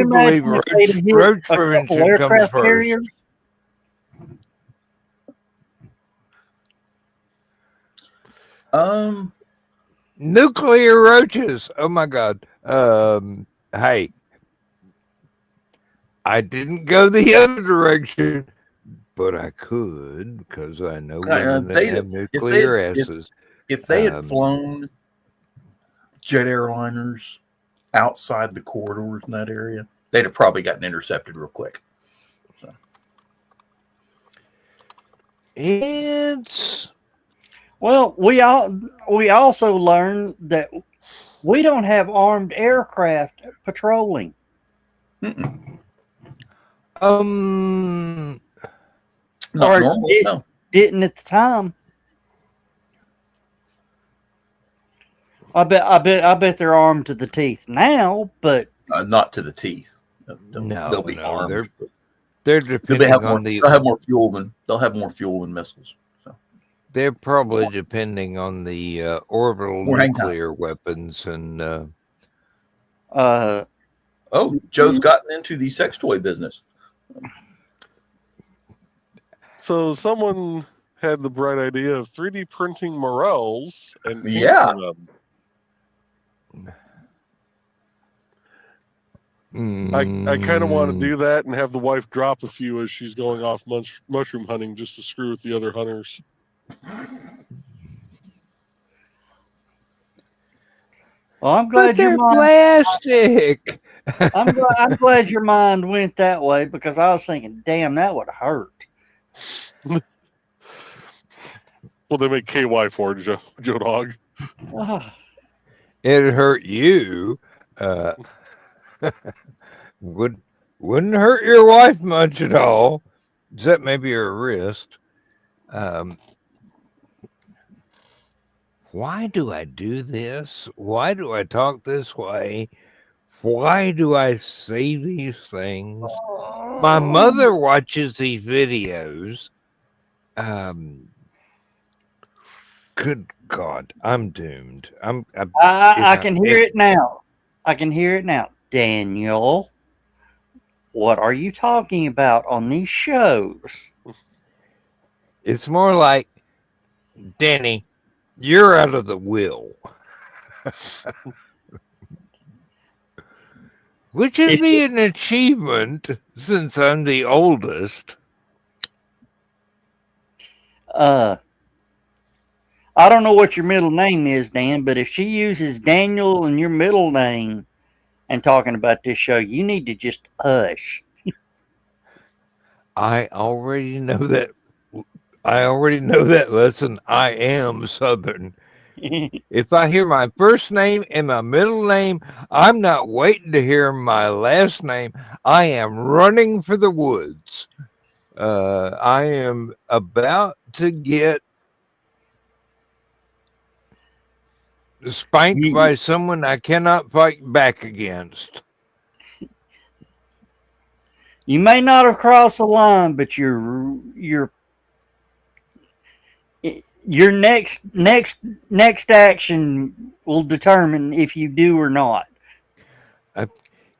[SPEAKER 3] believe
[SPEAKER 2] imagine if they'd hit
[SPEAKER 3] roach
[SPEAKER 2] a couple
[SPEAKER 3] prevention comes
[SPEAKER 2] aircraft
[SPEAKER 3] first.
[SPEAKER 2] carriers?
[SPEAKER 3] Nuclear roaches. Oh my God. Hey, I didn't go the other direction, but I could, because I know women that have nuclear asses.
[SPEAKER 1] If they had flown jet airliners outside the corridors in that area, they'd have probably gotten intercepted real quick. So.
[SPEAKER 3] It's
[SPEAKER 2] Well, we also learned that we don't have armed aircraft patrolling.
[SPEAKER 1] Mm-mm.
[SPEAKER 2] Or
[SPEAKER 1] Not normal. No.
[SPEAKER 2] Didn't at the time. I bet they're armed to the teeth now, but
[SPEAKER 1] Not to the teeth.
[SPEAKER 3] No,
[SPEAKER 1] they'll be armed.
[SPEAKER 3] They're depending on
[SPEAKER 1] they'll have more fuel than missiles. So
[SPEAKER 3] they're probably depending on the orbital
[SPEAKER 1] More hang time.
[SPEAKER 3] nuclear weapons and.
[SPEAKER 1] Oh, Joe's gotten into the sex toy business.
[SPEAKER 4] So someone had the bright idea of 3D printing morels and
[SPEAKER 1] Yeah.
[SPEAKER 4] inking them. I kind of want to do that and have the wife drop a few as she's going off mushroom hunting just to screw with the other hunters.
[SPEAKER 2] Well, I'm glad
[SPEAKER 3] they're plastic.
[SPEAKER 2] I'm glad your mind went that way, because I was thinking, damn, that would hurt.
[SPEAKER 4] Well, they make KY for it, Joe Dog.
[SPEAKER 3] It hurt you. Wouldn't hurt your wife much at all, except maybe her wrist. Why do I do this? Why do I talk this way? Why do I say these things? My mother watches these videos. Good God, I'm doomed.
[SPEAKER 2] I can hear it now. I can hear it now. Daniel, what are you talking about on these shows?
[SPEAKER 3] It's more like, Danny, you're out of the will. Which would be an achievement since I'm the oldest.
[SPEAKER 2] I don't know what your middle name is, Dan, but if she uses Daniel in your middle name and talking about this show, you need to just hush.
[SPEAKER 3] I already know that. I already know that lesson. I am Southern. If I hear my first name and my middle name, I'm not waiting to hear my last name. I am running for the woods. I am about to get spanked by someone I cannot fight back against.
[SPEAKER 2] You may not have crossed the line, but your next action will determine if you do or not.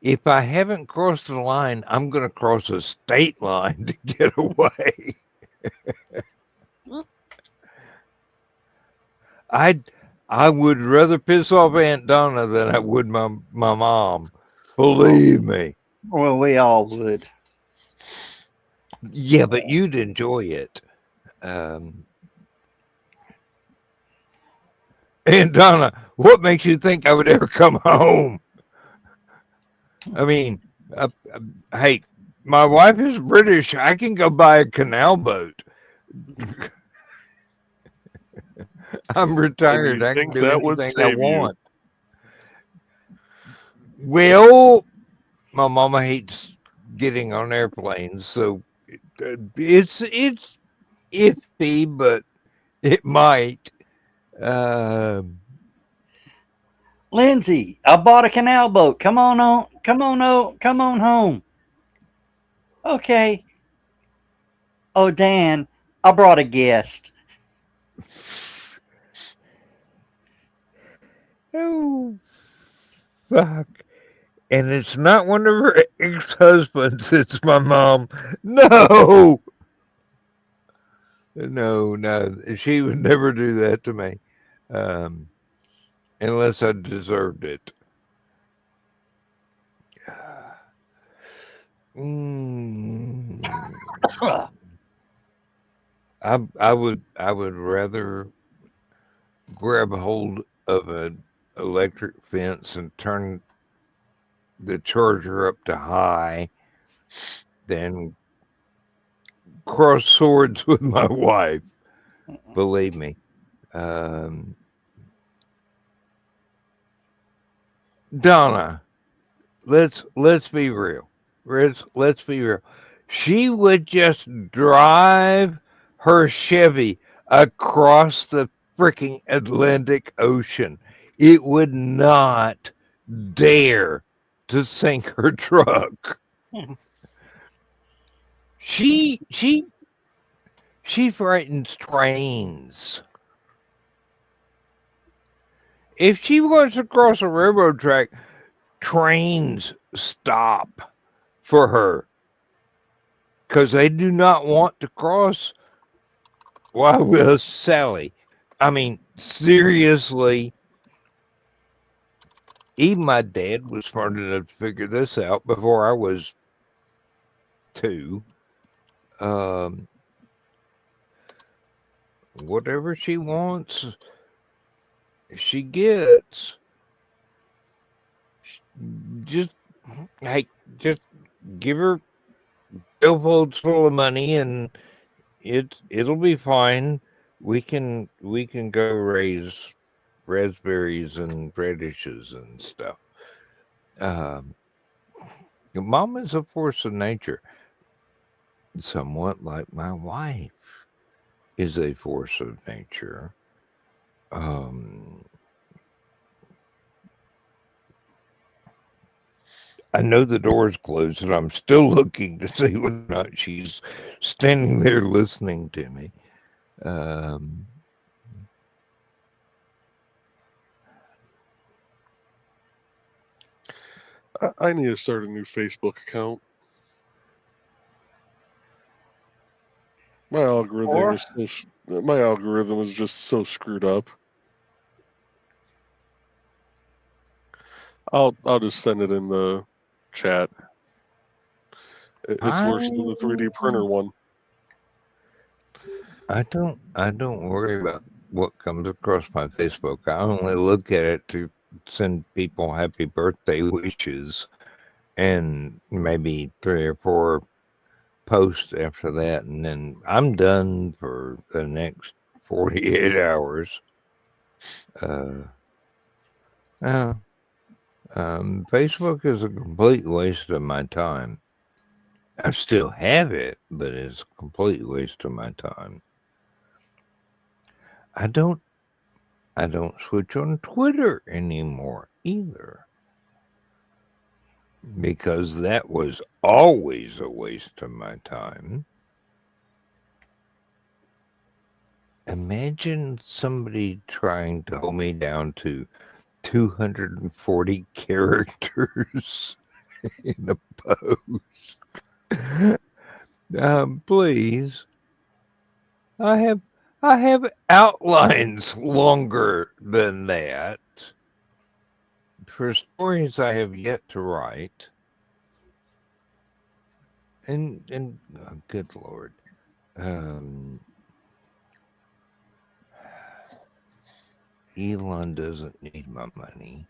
[SPEAKER 3] If I haven't crossed the line, I'm going to cross a state line to get away. I would rather piss off Aunt Donna than I would my mom. Believe me.
[SPEAKER 2] Well, we all would.
[SPEAKER 3] Yeah, but you'd enjoy it. Aunt Donna, what makes you think I would ever come home? I mean, hey, my wife is British. I can go buy a canal boat. I'm retired. I can do anything I want. Well, my mama hates getting on airplanes, so it's iffy, but it might.
[SPEAKER 2] Lindsay, I bought a canal boat. Come on home. Okay. Oh, Dan, I brought a guest.
[SPEAKER 3] Oh, fuck. And it's not one of her ex-husbands. It's my mom. No. No. She would never do that to me. Unless I deserved it. I would rather grab a hold of an electric fence and turn the charger up to high than cross swords with my wife. Believe me. Donna, let's be real. Let's be real. She would just drive her Chevy across the freaking Atlantic Ocean. It would not dare to sink her truck. She frightens trains. If she wants to cross a railroad track, trains stop for her because they do not want to cross Why will Sally? I mean, seriously, even my dad was smart enough to figure this out before I was 2. Whatever she wants, she gets. Just, hey, just give her billfolds full of money and it'll be fine. We can go raise raspberries and radishes and stuff. Mom is a force of nature, somewhat like my wife is a force of nature. I know the door's closed, and I'm still looking to see whether or not she's standing there listening to me.
[SPEAKER 4] I need to start a new Facebook account. My algorithm is just so screwed up. I'll just send it in the chat. It's worse than the 3D printer one.
[SPEAKER 3] I don't worry about what comes across my Facebook. I only look at it to send people happy birthday wishes and maybe 3 or 4 posts after that, and then I'm done for the next 48 hours. Facebook is a complete waste of my time. I still have it, but it's a complete waste of my time. I don't switch on Twitter anymore either, because that was always a waste of my time. Imagine somebody trying to hold me down to 240 characters in a post. Please. I have outlines longer than that for stories I have yet to write. And oh, good Lord. Elon doesn't need my money.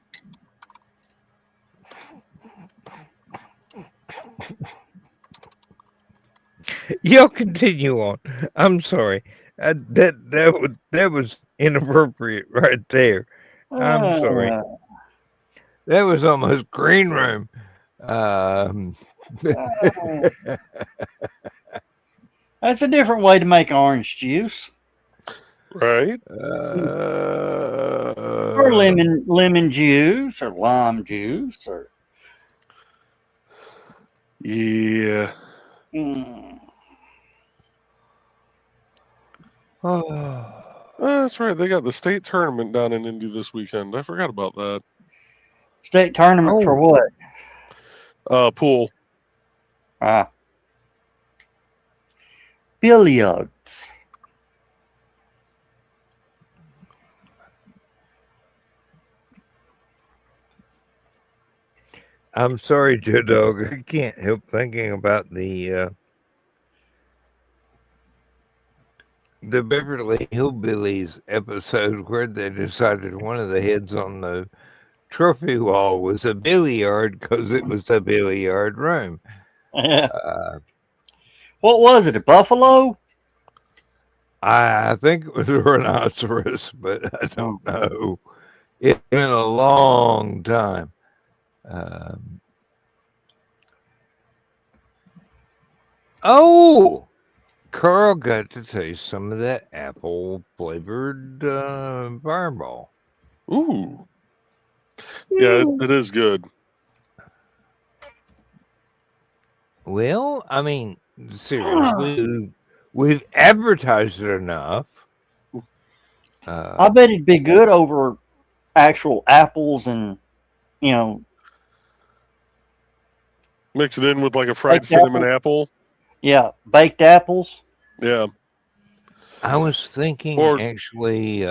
[SPEAKER 3] Y'all continue on. I'm sorry. That was inappropriate right there. I'm sorry. That was almost green room.
[SPEAKER 2] That's a different way to make orange juice.
[SPEAKER 4] Right.
[SPEAKER 2] Or lemon juice or lime juice or
[SPEAKER 4] yeah. That's right. They got the state tournament down in Indy this weekend. I forgot about that.
[SPEAKER 2] State tournament for what?
[SPEAKER 4] Pool.
[SPEAKER 2] Billiards.
[SPEAKER 3] I'm sorry, Joe Dog. I can't help thinking about the Beverly Hillbillies episode where they decided one of the heads on the trophy wall was a billiard because it was a billiard room.
[SPEAKER 2] What was it? A buffalo?
[SPEAKER 3] I think it was a rhinoceros, but I don't know. It's been a long time. Carl got to taste some of that apple flavored Fireball.
[SPEAKER 4] Ooh. Yeah, it is good.
[SPEAKER 3] Well, I mean, seriously, we've advertised it enough.
[SPEAKER 2] I bet it'd be good over actual apples and,
[SPEAKER 4] mix it in with like a fried cinnamon apple.
[SPEAKER 2] Yeah, baked apples.
[SPEAKER 4] Yeah.
[SPEAKER 3] I was thinking
[SPEAKER 4] Or-
[SPEAKER 3] actually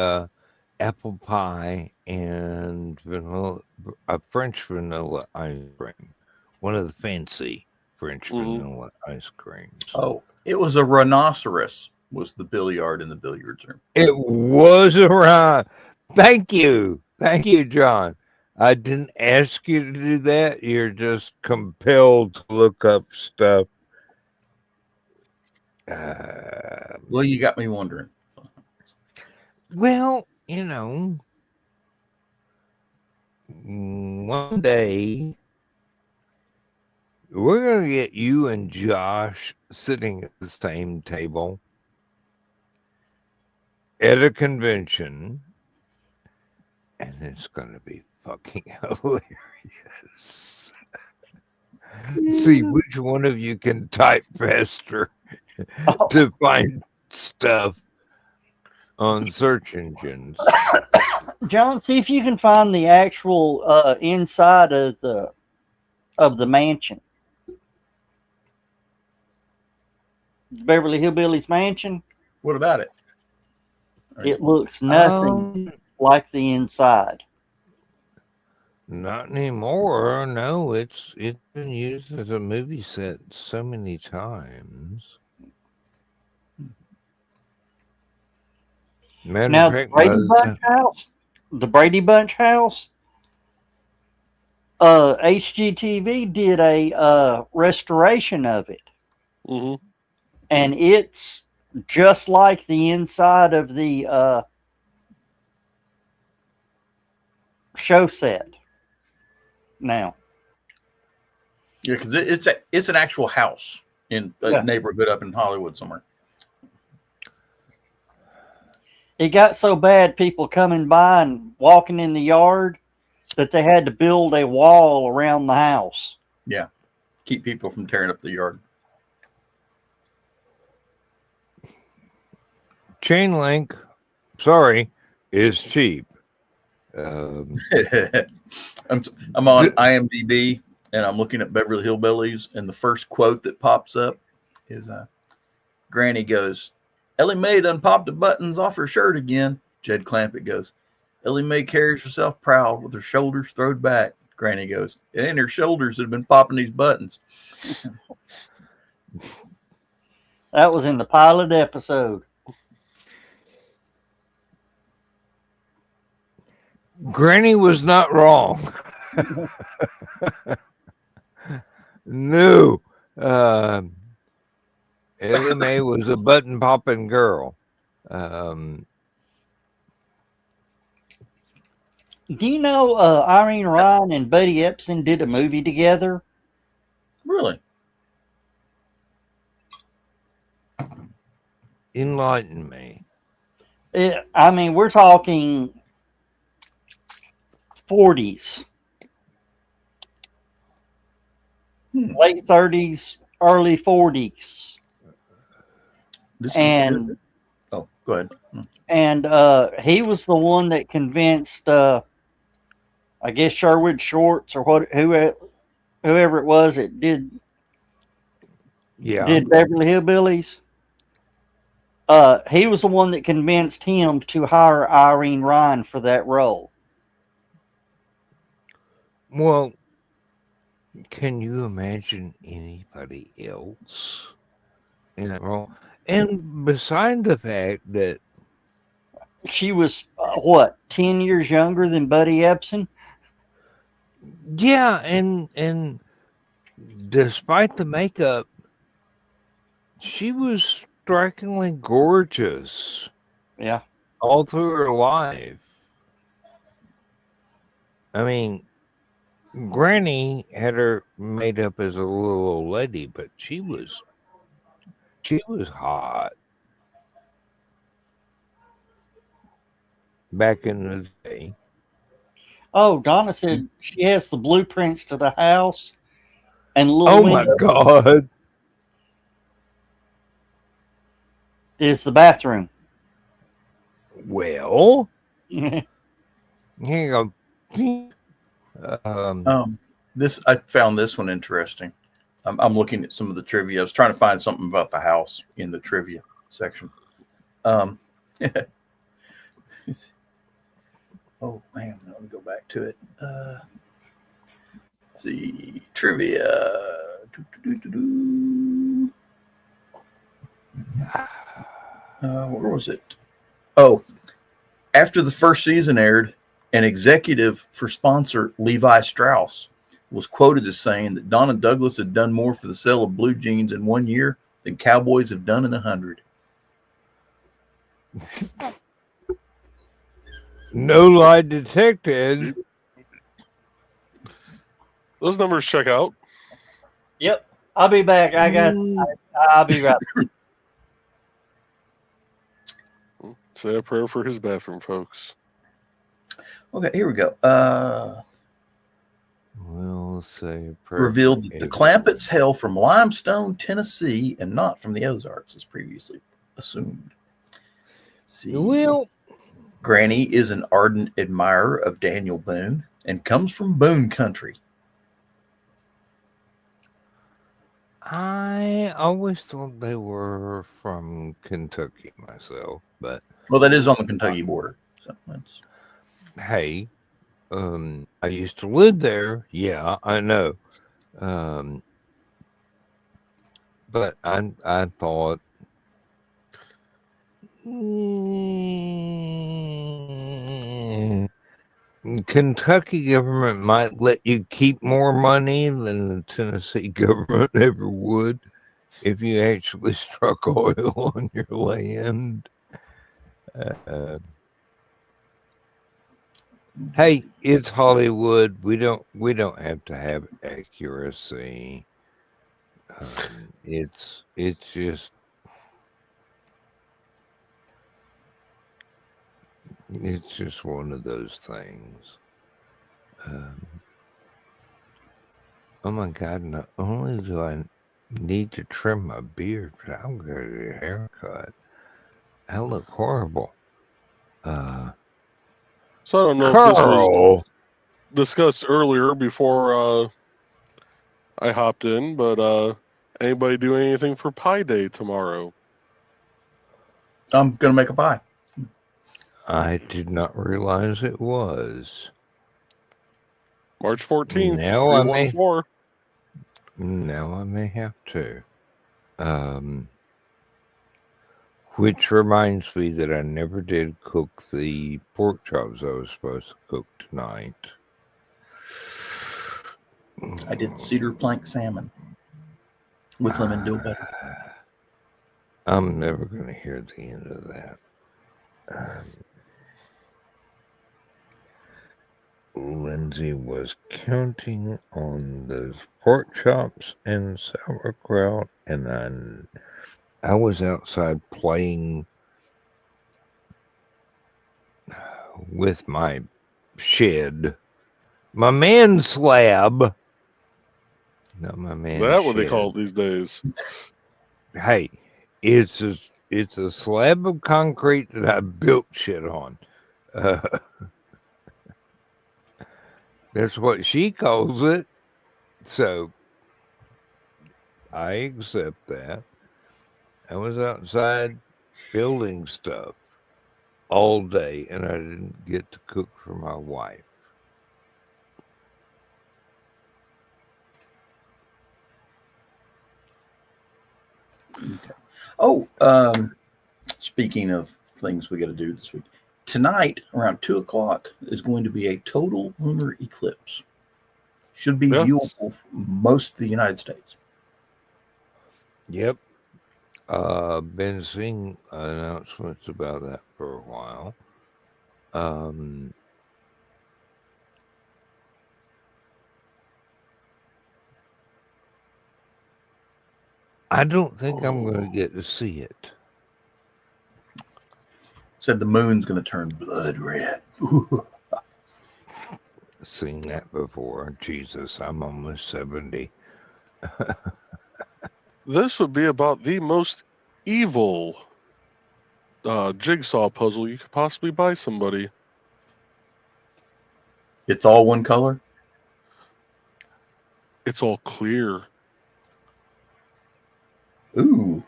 [SPEAKER 3] apple pie and vanilla, a French vanilla ice cream. One of the fancy French vanilla ice creams.
[SPEAKER 1] Oh, it was a rhinoceros. Was the billiard in the billiards room?
[SPEAKER 3] It was around. Thank you. Thank you, John. I didn't ask you to do that. You're just compelled to look up stuff.
[SPEAKER 1] Well, you got me wondering.
[SPEAKER 3] Well, you know, one day we're going to get you and Josh sitting at the same table at a convention, and it's going to be fucking hilarious. See which one of you can type faster to find stuff on search engines.
[SPEAKER 2] John, see if you can find the actual inside of the mansion. Beverly Hillbillies mansion.
[SPEAKER 1] What about it?
[SPEAKER 2] It looks nothing like the inside.
[SPEAKER 3] Not anymore. No, it's been used as a movie set so many times. Matter
[SPEAKER 2] Now,
[SPEAKER 3] of fact,
[SPEAKER 2] the Brady Bunch house, HGTV did a restoration of it.
[SPEAKER 4] Mm-hmm.
[SPEAKER 2] And it's just like the inside of the show set now.
[SPEAKER 1] Yeah, because it's an actual house in a neighborhood up in Hollywood somewhere.
[SPEAKER 2] It got so bad, people coming by and walking in the yard, that they had to build a wall around the house.
[SPEAKER 1] Yeah, keep people from tearing up the yard.
[SPEAKER 3] Chain link, sorry, is cheap.
[SPEAKER 1] I'm on IMDb and I'm looking at Beverly Hillbillies, and the first quote that pops up is Granny goes, "Ellie Mae done popped the buttons off her shirt again." Jed Clampett goes, "Ellie Mae carries herself proud with her shoulders throwed back." Granny goes, "It ain't her shoulders that have been popping these buttons."
[SPEAKER 2] That was in the pilot episode.
[SPEAKER 3] Granny was not wrong. No. Ellie Mae was a button popping girl.
[SPEAKER 2] Do you know Irene Ryan and Buddy Epson did a movie together?
[SPEAKER 1] Really?
[SPEAKER 3] Enlighten me.
[SPEAKER 2] I mean, we're talking 40s, late 30s, early 40s.
[SPEAKER 1] Oh, go ahead.
[SPEAKER 2] And he was the one that convinced, I guess, Sherwood Shorts or whoever it was that did Beverly Hillbillies. He was the one that convinced him to hire Irene Ryan for that role.
[SPEAKER 3] Well, can you imagine anybody else in that role? And beside the fact that
[SPEAKER 2] she was 10 years younger than Buddy Epson.
[SPEAKER 3] Yeah, and despite the makeup, she was strikingly gorgeous.
[SPEAKER 2] Yeah,
[SPEAKER 3] all through her life. I mean, Granny had her made up as a little old lady, but she was hot back in the day.
[SPEAKER 2] Oh, Donna said she has the blueprints to the house and little.
[SPEAKER 3] Oh my God!
[SPEAKER 2] Is the bathroom?
[SPEAKER 3] Well, here you go.
[SPEAKER 1] I found this one interesting. I'm looking at some of the trivia. I was trying to find something about the house in the trivia section. Um, oh man, let me go back to it. Let's see, trivia. Where was it? Oh, after the first season aired, an executive for sponsor Levi Strauss was quoted as saying that Donna Douglas had done more for the sale of blue jeans in 1 year than Cowboys have done in 100.
[SPEAKER 3] No lie detected.
[SPEAKER 4] Those numbers check out.
[SPEAKER 2] Yep. I'll be back. I'll be right back.
[SPEAKER 4] Say a prayer for his bathroom, folks.
[SPEAKER 1] Okay, here we go.
[SPEAKER 3] We'll say a prayer
[SPEAKER 1] Revealed
[SPEAKER 3] for
[SPEAKER 1] that the
[SPEAKER 3] everyone.
[SPEAKER 1] Clampetts hail from Limestone, Tennessee, and not from the Ozarks, as previously assumed. See,
[SPEAKER 3] Well,
[SPEAKER 1] Granny is an ardent admirer of Daniel Boone and comes from Boone country.
[SPEAKER 3] I always thought they were from Kentucky myself, but
[SPEAKER 1] Well, that is on the Kentucky border. So that's
[SPEAKER 3] hey, I used to live there. Yeah, I know. But I thought Kentucky government might let you keep more money than the Tennessee government ever would if you actually struck oil on your land. Hey, it's Hollywood. We don't have to have accuracy. It's just one of those things. Oh my God! Not only do I need to trim my beard, but I'm going to get a haircut. I look horrible.
[SPEAKER 4] So I don't know if this was
[SPEAKER 3] Carl,
[SPEAKER 4] discussed earlier before I hopped in, but anybody do anything for Pi Day tomorrow?
[SPEAKER 1] I'm gonna make a pie.
[SPEAKER 3] I did not realize it was.
[SPEAKER 4] March 14th,
[SPEAKER 3] Now I may
[SPEAKER 4] 314.
[SPEAKER 3] Now I may have to. Which reminds me that I never did cook the pork chops I was supposed to cook tonight.
[SPEAKER 1] I did cedar plank salmon with lemon dill butter.
[SPEAKER 3] I'm never going to hear the end of that. Lindsay was counting on those pork chops and sauerkraut, and I was outside playing with my shed, my man slab. Not my man.
[SPEAKER 4] That's what they
[SPEAKER 3] shed.
[SPEAKER 4] call it these days.
[SPEAKER 3] Hey, it's a slab of concrete that I built shit on. That's what she calls it. So I accept that. I was outside building stuff all day, and I didn't get to cook for my wife.
[SPEAKER 1] Okay. Oh, speaking of things we got to do this week, tonight around 2:00 is going to be a total lunar eclipse. Should be viewable for most of the United States.
[SPEAKER 3] Yep. Been seeing announcements about that for a while. I don't think I'm going to get to see it.
[SPEAKER 1] Said the moon's going to turn blood red.
[SPEAKER 3] Seen that before. Jesus, I'm almost 70.
[SPEAKER 4] This would be about the most evil jigsaw puzzle you could possibly buy somebody.
[SPEAKER 1] It's all one color?
[SPEAKER 4] It's all clear.
[SPEAKER 1] Ooh.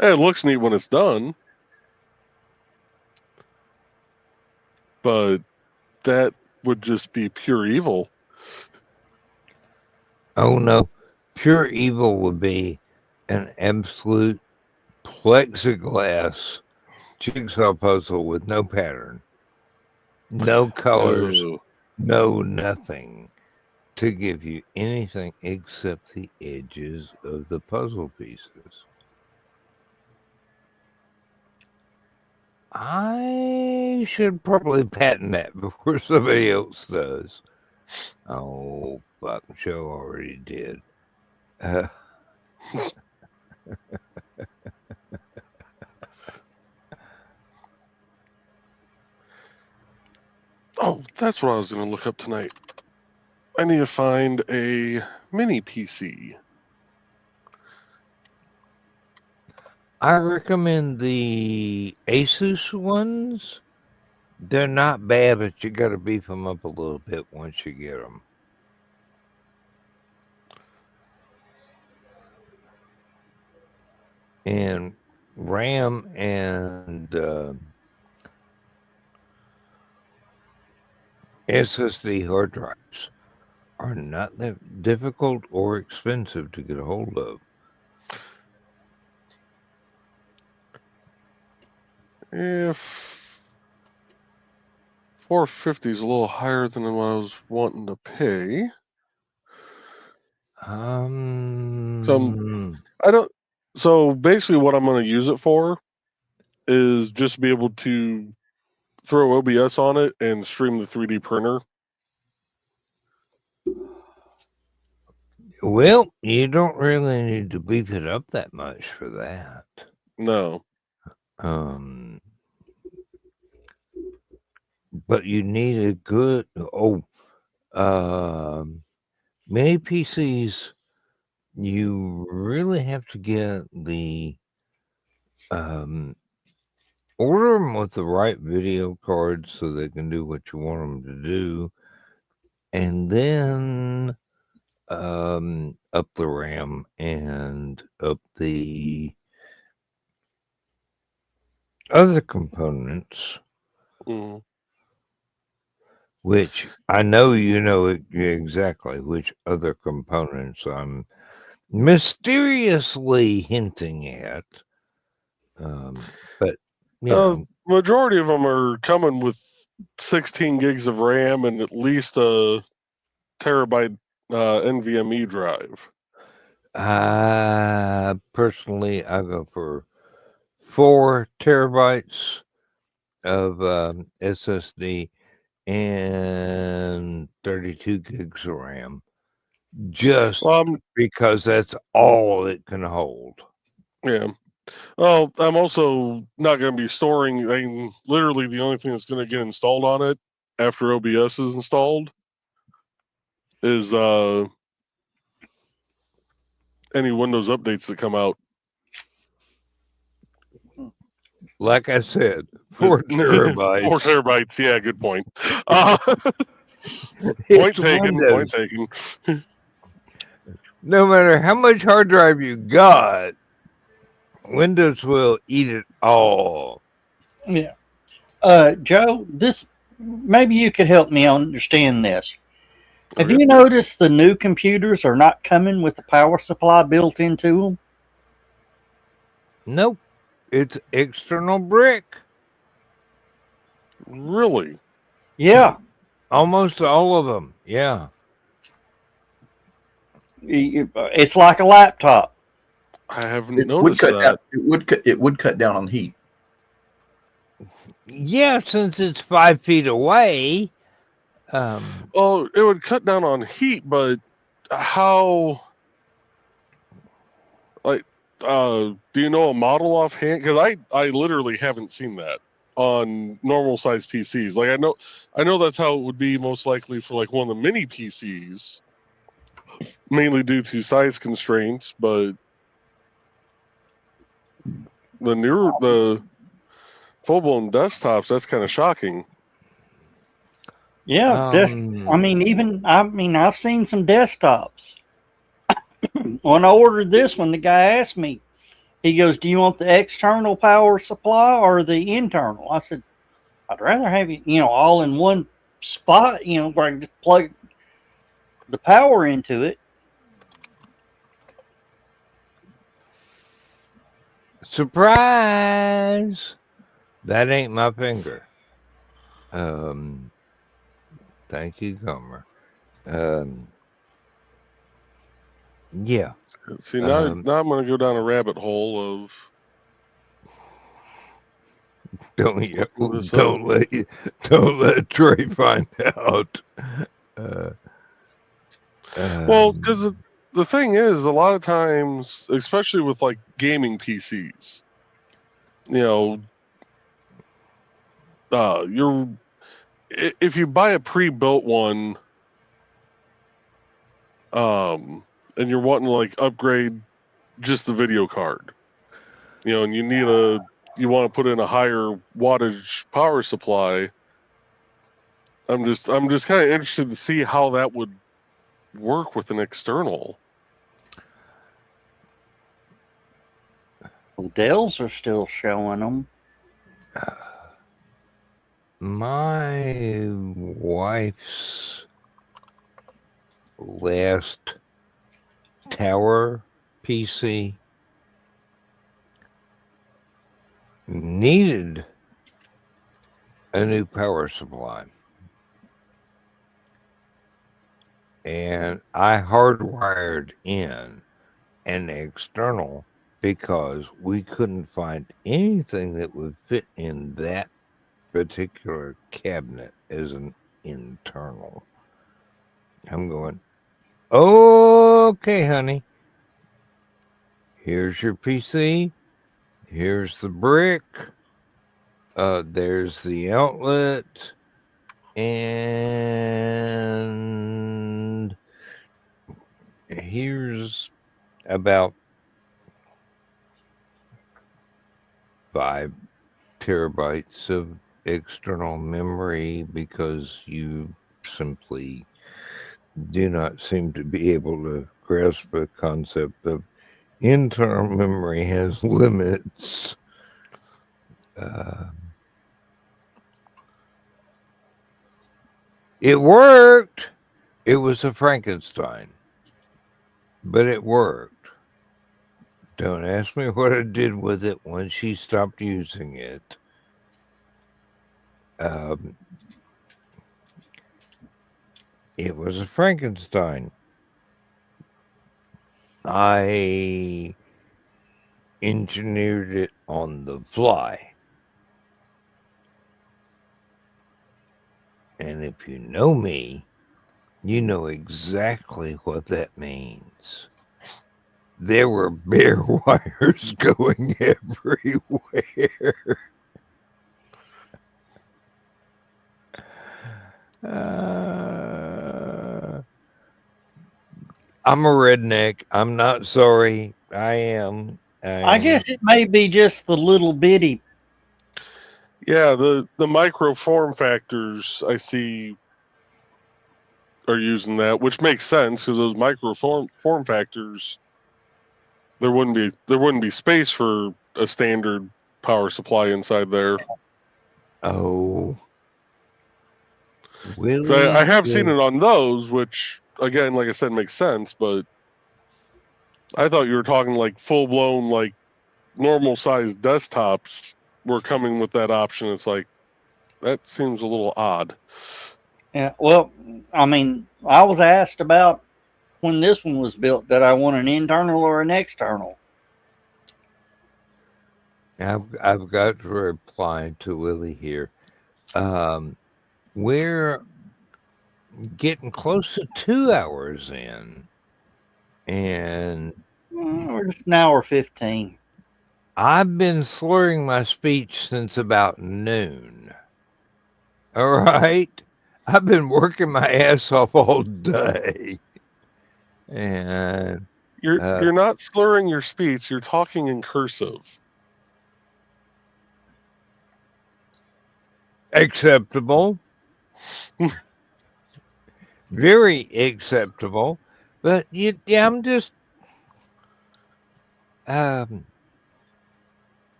[SPEAKER 4] It looks neat when it's done, but that would just be pure evil.
[SPEAKER 3] Oh no, pure evil would be an absolute plexiglass jigsaw puzzle with no pattern, no colors,
[SPEAKER 4] Oh.
[SPEAKER 3] no nothing to give you anything except the edges of the puzzle pieces. I should probably patent that before somebody else does. Oh, fuck, Joe already did.
[SPEAKER 4] Oh, that's what I was going to look up tonight. I need to find a mini PC.
[SPEAKER 3] I recommend the Asus ones. They're not bad, but you got to beef them up a little bit once you get them. And RAM and SSD hard drives are not that difficult or expensive to get a hold of.
[SPEAKER 4] If 450 is a little higher than what I was wanting to pay. So basically what I'm going to use it for is just be able to throw OBS on it and stream the 3D printer.
[SPEAKER 3] Well, you don't really need to beef it up that much for that.
[SPEAKER 4] No.
[SPEAKER 3] But you need a good many PCs. You really have to get the order them with the right video cards so they can do what you want them to do, and then up the RAM and up the other components.
[SPEAKER 4] Mm.
[SPEAKER 3] Which I know you know exactly which other components I'm mysteriously hinting at. But
[SPEAKER 4] majority of them are coming with 16 gigs of RAM and at least a terabyte NVMe drive.
[SPEAKER 3] Personally, I go for 4 terabytes of SSD and 32 gigs of RAM, just because that's all it can hold.
[SPEAKER 4] Yeah. Well, I'm also not going to be storing. I mean, literally, the only thing that's going to get installed on it after OBS is installed is any Windows updates that come out.
[SPEAKER 3] Like I said, 4 terabytes.
[SPEAKER 4] 4 terabytes. Yeah, good point. Point taken. Point taken.
[SPEAKER 3] No matter how much hard drive you got, Windows will eat it all.
[SPEAKER 2] Yeah. Joe, this maybe you could help me understand this. Have you noticed the new computers are not coming with the power supply built into them?
[SPEAKER 3] Nope. It's external brick.
[SPEAKER 4] Really?
[SPEAKER 2] Yeah.
[SPEAKER 3] Almost all of them. Yeah.
[SPEAKER 2] It's like a laptop.
[SPEAKER 4] I haven't noticed that.
[SPEAKER 1] It would cut down on heat.
[SPEAKER 3] Yeah, since it's 5 feet away.
[SPEAKER 4] Well, it would cut down on heat, but how? Like, do you know a model offhand? Because I literally haven't seen that on normal size PCs. Like I know that's how it would be most likely for like one of the mini PCs, mainly due to size constraints. But the full-blown desktops, that's kind of shocking.
[SPEAKER 2] Yeah, I've seen some desktops. When I ordered this one, the guy asked me, He goes, "Do you want the external power supply or the internal?" I said, "I'd rather have it, all in one spot, where I can just plug the power into it."
[SPEAKER 3] Surprise! That ain't my finger. Thank you, Gomer. Yeah.
[SPEAKER 4] See, now I'm going to go down a rabbit hole of.
[SPEAKER 3] Don't let Trey find out.
[SPEAKER 4] Well, because the thing is, a lot of times, especially with like gaming PCs, if you buy a pre-built one, and you're wanting to like upgrade just the video card, and you want to put in a higher wattage power supply. I'm just kind of interested to see how that would work with an external.
[SPEAKER 2] Well, Dells are still showing them.
[SPEAKER 3] My wife's last tower PC needed a new power supply. And I hardwired in an external because we couldn't find anything that would fit in that particular cabinet as an internal. I'm going, okay, honey. Here's your PC. Here's the brick. There's the outlet. And here's about 5 terabytes of external memory because you simply do not seem to be able to grasp the concept of internal memory has limits. It worked. It was a Frankenstein, but it worked. Don't ask me what I did with it when she stopped using it. It was a Frankenstein. I engineered it on the fly. And if you know me, you know exactly what that means. There were bare wires going everywhere. I'm a redneck. I'm not sorry. I am.
[SPEAKER 2] I guess it may be just the little bitty.
[SPEAKER 4] Yeah, the micro form factors I see are using that, which makes sense because those micro form factors, there wouldn't be space for a standard power supply inside there.
[SPEAKER 3] Oh,
[SPEAKER 4] So I have seen it on those, which again, like I said, makes sense. But I thought you were talking like full blown, like normal sized desktops were coming with that option. It's like that seems a little odd.
[SPEAKER 2] Yeah, well, I mean, I was asked about when this one was built, did I want an internal or an external?
[SPEAKER 3] I've got to reply to Willie here. We're getting close to 2 hours in, and
[SPEAKER 2] We're just an hour 15.
[SPEAKER 3] I've been slurring my speech since about noon. All right? I've been working my ass off all day. And
[SPEAKER 4] you're not slurring your speech, you're talking in cursive.
[SPEAKER 3] Acceptable. Very acceptable. But I'm just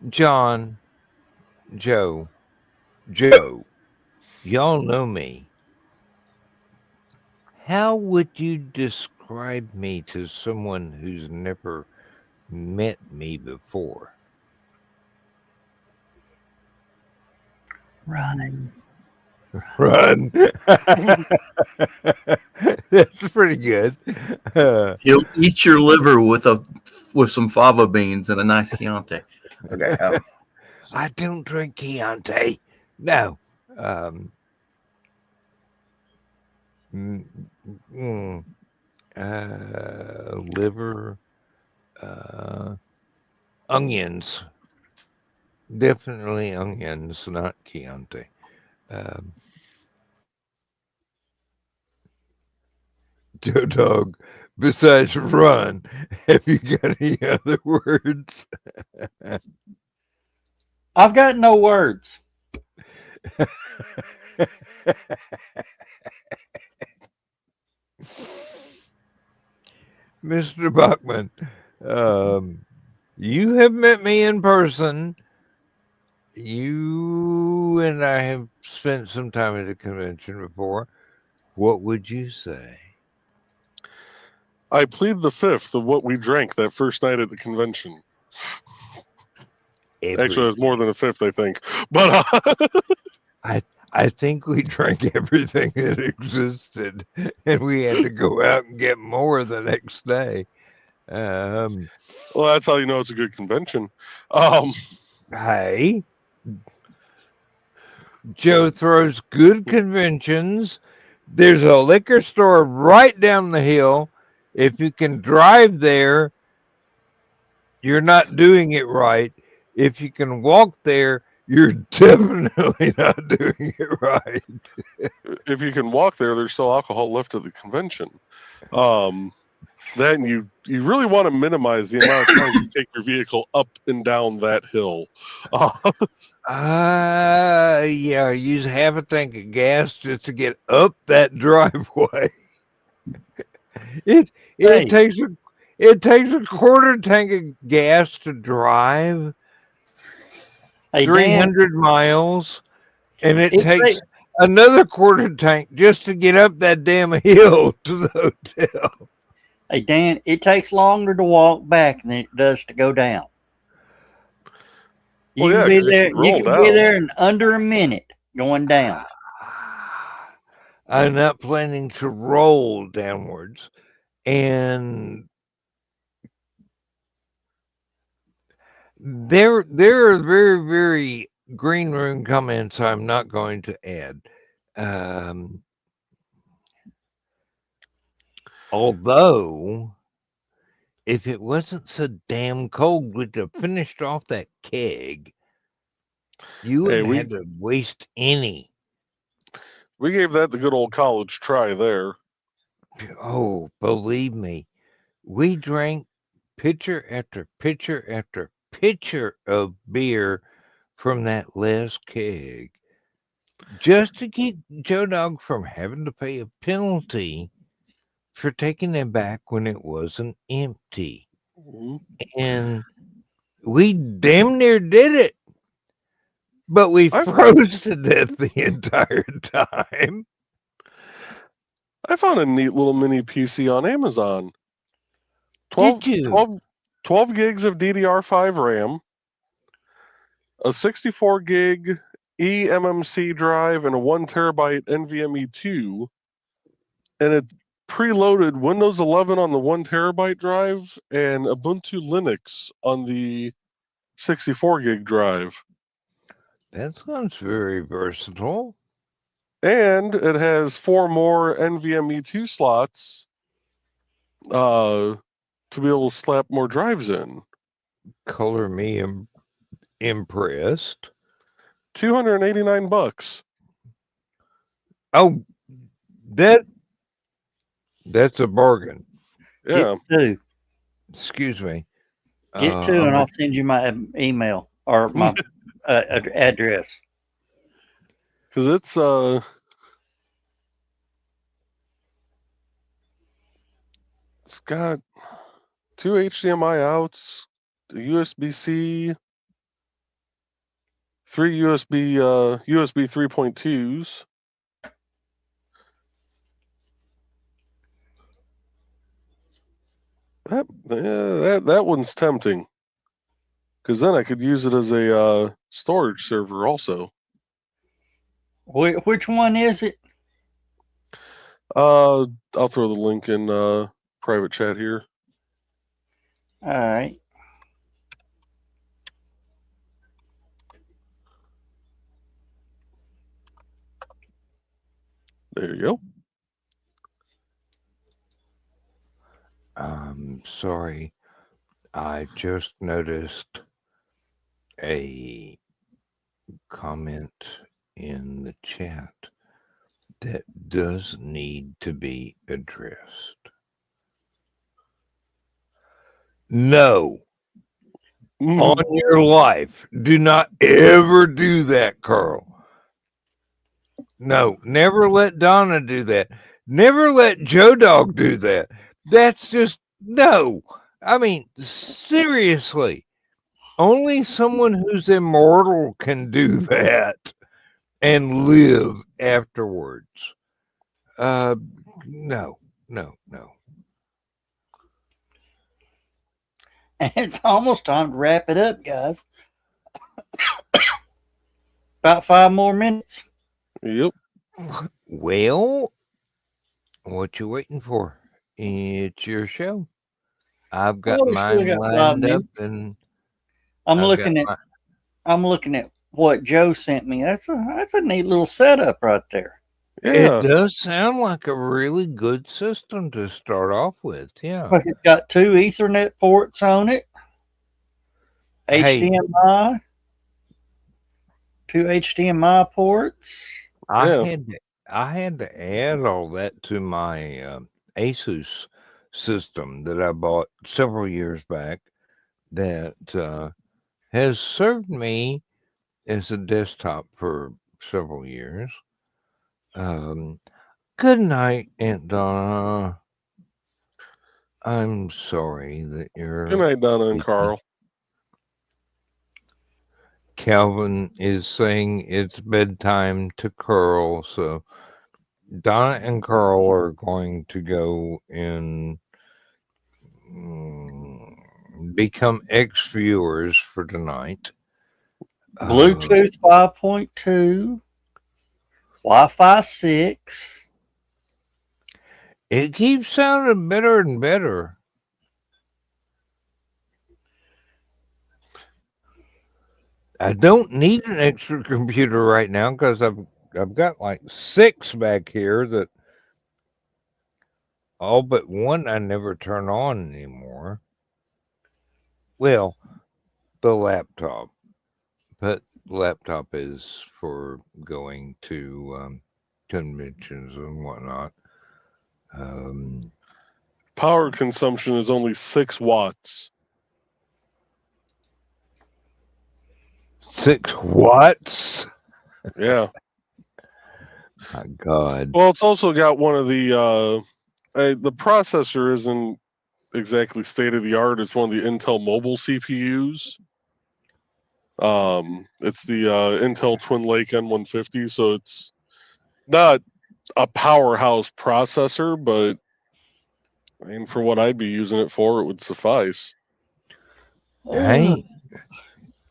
[SPEAKER 3] John, Joe, y'all know me. How would you describe me to someone who's never met me before?
[SPEAKER 2] Running.
[SPEAKER 3] Run. That's pretty good.
[SPEAKER 1] He'll eat your liver with some fava beans and a nice Chianti. Okay.
[SPEAKER 3] I don't drink Chianti. No. Um, mm, mm, liver, onions. Definitely onions, not Chianti. Um, Joe Dog, besides run, have you got any other words?
[SPEAKER 2] I've got no words.
[SPEAKER 3] Mr. Bachman, you have met me in person. You and I have spent some time at a convention before. What would you say?
[SPEAKER 4] I plead the fifth of what we drank that first night at the convention. Actually, it was more than a fifth, I think. But
[SPEAKER 3] I think we drank everything that existed, and we had to go out and get more the next day.
[SPEAKER 4] well, that's how you know it's a good convention.
[SPEAKER 3] Hey, Joe throws good conventions. There's a liquor store right down the hill. If you can drive there, you're not doing it right. If you can walk there, you're definitely not doing it right.
[SPEAKER 4] If you can walk there, there's still alcohol left at the convention. Then you really want to minimize the amount of time you take your vehicle up and down that hill.
[SPEAKER 3] Yeah, use half a tank of gas just to get up that driveway. It
[SPEAKER 2] Hey.
[SPEAKER 3] takes a quarter tank of gas to drive
[SPEAKER 2] Hey,
[SPEAKER 3] 300 miles, and it
[SPEAKER 2] It's
[SPEAKER 3] takes
[SPEAKER 2] like-
[SPEAKER 3] another quarter tank just to get up that damn hill to the hotel.
[SPEAKER 2] Hey, Dan, it takes longer to walk back than it does to go down. You
[SPEAKER 4] Well,
[SPEAKER 2] can
[SPEAKER 4] yeah,
[SPEAKER 2] be
[SPEAKER 4] 'cause you
[SPEAKER 2] there.
[SPEAKER 4] can
[SPEAKER 2] You
[SPEAKER 4] roll
[SPEAKER 2] can be
[SPEAKER 4] down.
[SPEAKER 2] there in under a minute going down.
[SPEAKER 3] I'm not planning to roll downwards, and there are very, very green room comments I'm not going to add. Although, if it wasn't so damn cold, we'd have finished off that keg. You wouldn't
[SPEAKER 4] we-
[SPEAKER 3] have had to waste any.
[SPEAKER 4] We gave that the good old college try there.
[SPEAKER 3] Oh, believe me, we drank pitcher after pitcher after pitcher of beer from that last keg just to keep Joe Dog from having to pay a penalty for taking it back when it wasn't empty.
[SPEAKER 4] Mhm.
[SPEAKER 3] And we damn near did it, but we
[SPEAKER 4] I've-
[SPEAKER 3] froze to death the entire time.
[SPEAKER 4] I found a neat little mini PC on Amazon.
[SPEAKER 3] Did you?
[SPEAKER 4] 12 gigs of DDR5 RAM, a 64 gig eMMC drive, and a 1 terabyte NVMe 2. And it's preloaded Windows 11 on the 1 terabyte drive and Ubuntu Linux on the 64 gig drive.
[SPEAKER 3] That sounds very versatile.
[SPEAKER 4] And it has 4 more NVMe 2 slots to be able to slap more drives in.
[SPEAKER 3] Color me impressed.
[SPEAKER 4] $289.
[SPEAKER 3] Oh, that's a bargain.
[SPEAKER 4] Yeah.
[SPEAKER 2] Get two.
[SPEAKER 3] Excuse me.
[SPEAKER 2] Get two, and I'll send you my email or my address.
[SPEAKER 4] Because it's got 2 HDMI outs, a USB-C, 3 USB 3.2s. That one's tempting, because then I could use it as a storage server also.
[SPEAKER 2] Which one is it?
[SPEAKER 4] I'll throw the link in private chat here.
[SPEAKER 2] All right.
[SPEAKER 4] There you go.
[SPEAKER 3] I'm sorry. I just noticed a comment in the chat that does need to be addressed. No, on your life, do not ever do that, Carl. No, never let Donna do that. Never let Joe Dog do that. That's just no. I mean, seriously, only someone who's immortal can do that and live afterwards. No.
[SPEAKER 2] And it's almost time to wrap it up, guys. About 5 more minutes.
[SPEAKER 4] Yep.
[SPEAKER 3] Well, what you waiting for? It's your show. I've got
[SPEAKER 2] we still
[SPEAKER 3] mine
[SPEAKER 2] got 5
[SPEAKER 3] lined up,
[SPEAKER 2] minutes.
[SPEAKER 3] and
[SPEAKER 2] I'm
[SPEAKER 3] I've
[SPEAKER 2] looking
[SPEAKER 3] got
[SPEAKER 2] at I'm looking at what Joe sent me. That's a neat little setup right there.
[SPEAKER 4] Yeah.
[SPEAKER 3] It does sound like a really good system to start off with. Yeah.
[SPEAKER 2] But it's got 2 Ethernet ports on it.
[SPEAKER 3] Hey.
[SPEAKER 2] HDMI. 2 HDMI ports.
[SPEAKER 3] I
[SPEAKER 4] Yeah.
[SPEAKER 3] had to add all that to my Asus system that I bought several years back that has served me as a desktop for several years. Good night, Aunt Donna. I'm sorry that you're.
[SPEAKER 4] Good night, Donna and Carl.
[SPEAKER 3] Calvin is saying it's bedtime to Carl, so Donna and Carl are going to go and become ex-viewers for tonight.
[SPEAKER 2] Bluetooth 5.2. Wi-Fi 6.
[SPEAKER 3] It keeps sounding better and better. I don't need an extra computer right now because I've got like 6 back here that all but one I never turn on anymore. Well, the laptop, but the laptop is for going to conventions and whatnot.
[SPEAKER 4] Power consumption is only 6 watts.
[SPEAKER 3] 6 watts?
[SPEAKER 4] Yeah.
[SPEAKER 3] My God.
[SPEAKER 4] Well, it's also got one of the processor isn't exactly state of the art. It's one of the Intel mobile CPUs. It's the Intel Twin Lake N150, so it's not a powerhouse processor, but I mean, for what I'd be using it for, it would suffice.
[SPEAKER 3] Hey,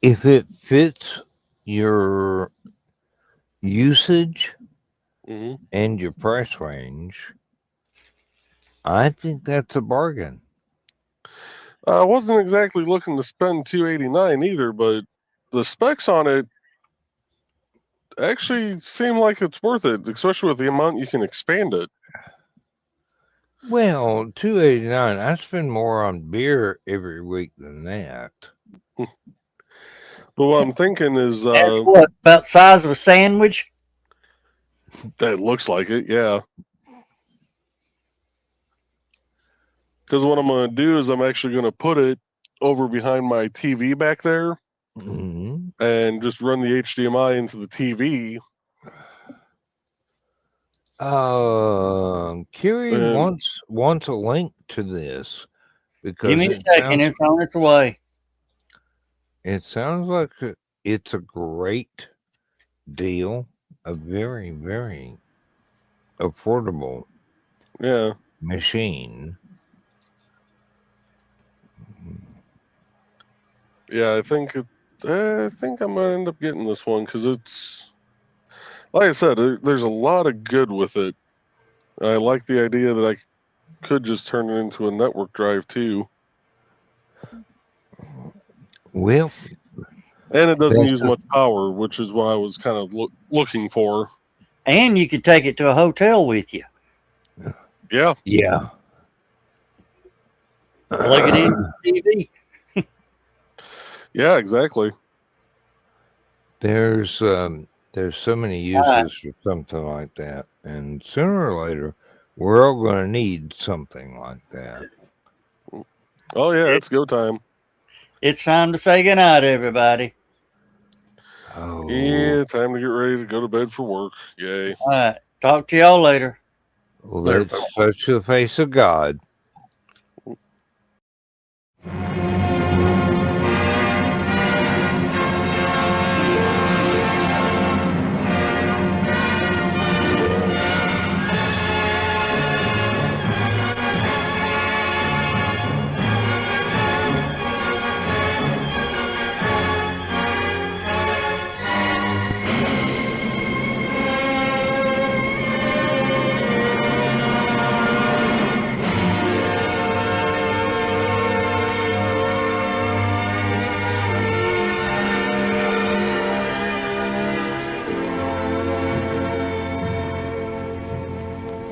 [SPEAKER 3] if it fits your usage and your price range, I think that's a bargain.
[SPEAKER 4] I wasn't exactly looking to spend $289 either, but the specs on it actually seem like it's worth it, especially with the amount you can expand it.
[SPEAKER 3] Well, $289. I spend more on beer every week than that.
[SPEAKER 4] But what I'm thinking is
[SPEAKER 2] that's what, about size of a sandwich?
[SPEAKER 4] That looks like it, yeah. Because what I'm going to do is I'm actually going to put it over behind my TV back there and just run the HDMI into the TV.
[SPEAKER 3] Kiri wants a link to this because
[SPEAKER 2] give me a second. It's on its way.
[SPEAKER 3] It sounds like it's a great deal, a very, very affordable
[SPEAKER 4] Yeah.
[SPEAKER 3] machine.
[SPEAKER 4] Yeah, I think I'm gonna end up getting this one because it's, like I said, there's a lot of good with it. I like the idea that I could just turn it into a network drive too,
[SPEAKER 3] Well,
[SPEAKER 4] and it doesn't
[SPEAKER 3] that's
[SPEAKER 4] use
[SPEAKER 3] just-
[SPEAKER 4] much power, which is what I was kind of looking for.
[SPEAKER 2] And you could take it to a hotel with you.
[SPEAKER 4] Yeah,
[SPEAKER 3] yeah.
[SPEAKER 2] Plug it in TV.
[SPEAKER 4] yeah, exactly.
[SPEAKER 3] There's so many uses for something like that, and sooner or later, we're all going to need something like that.
[SPEAKER 4] Oh yeah, it's go time.
[SPEAKER 2] It's time to say goodnight, everybody.
[SPEAKER 3] Oh,
[SPEAKER 4] Yeah, time to get ready to go to bed for work. Yay.
[SPEAKER 2] All right. Talk to y'all later.
[SPEAKER 1] Later,
[SPEAKER 3] let's
[SPEAKER 1] folks.
[SPEAKER 3] touch the face of God.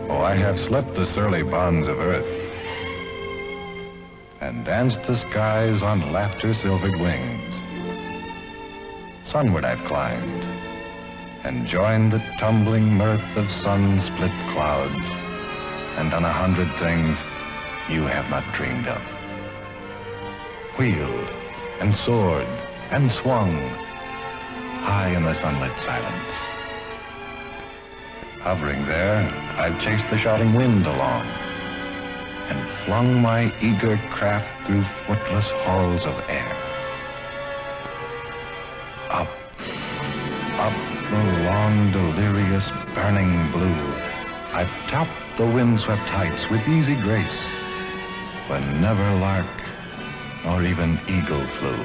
[SPEAKER 5] Oh, I have slept the surly bonds of earth and danced the skies on laughter-silvered wings. Sunward I've climbed and joined the tumbling mirth of sun-split clouds and done 100 things you have not dreamed of. Wheeled and soared and swung high in the sunlit silence. Hovering there, I've chased the shouting wind along and flung my eager craft through footless halls of air. Up, up the long, delirious, burning blue, I've topped the windswept heights with easy grace, when never lark nor even eagle flew.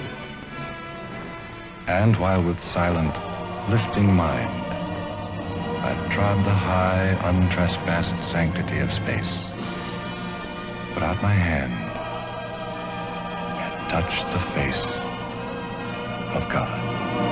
[SPEAKER 5] And while with silent, lifting mind, I've trod the high, untrespassed sanctity of space, put out my hand and touched the face of God.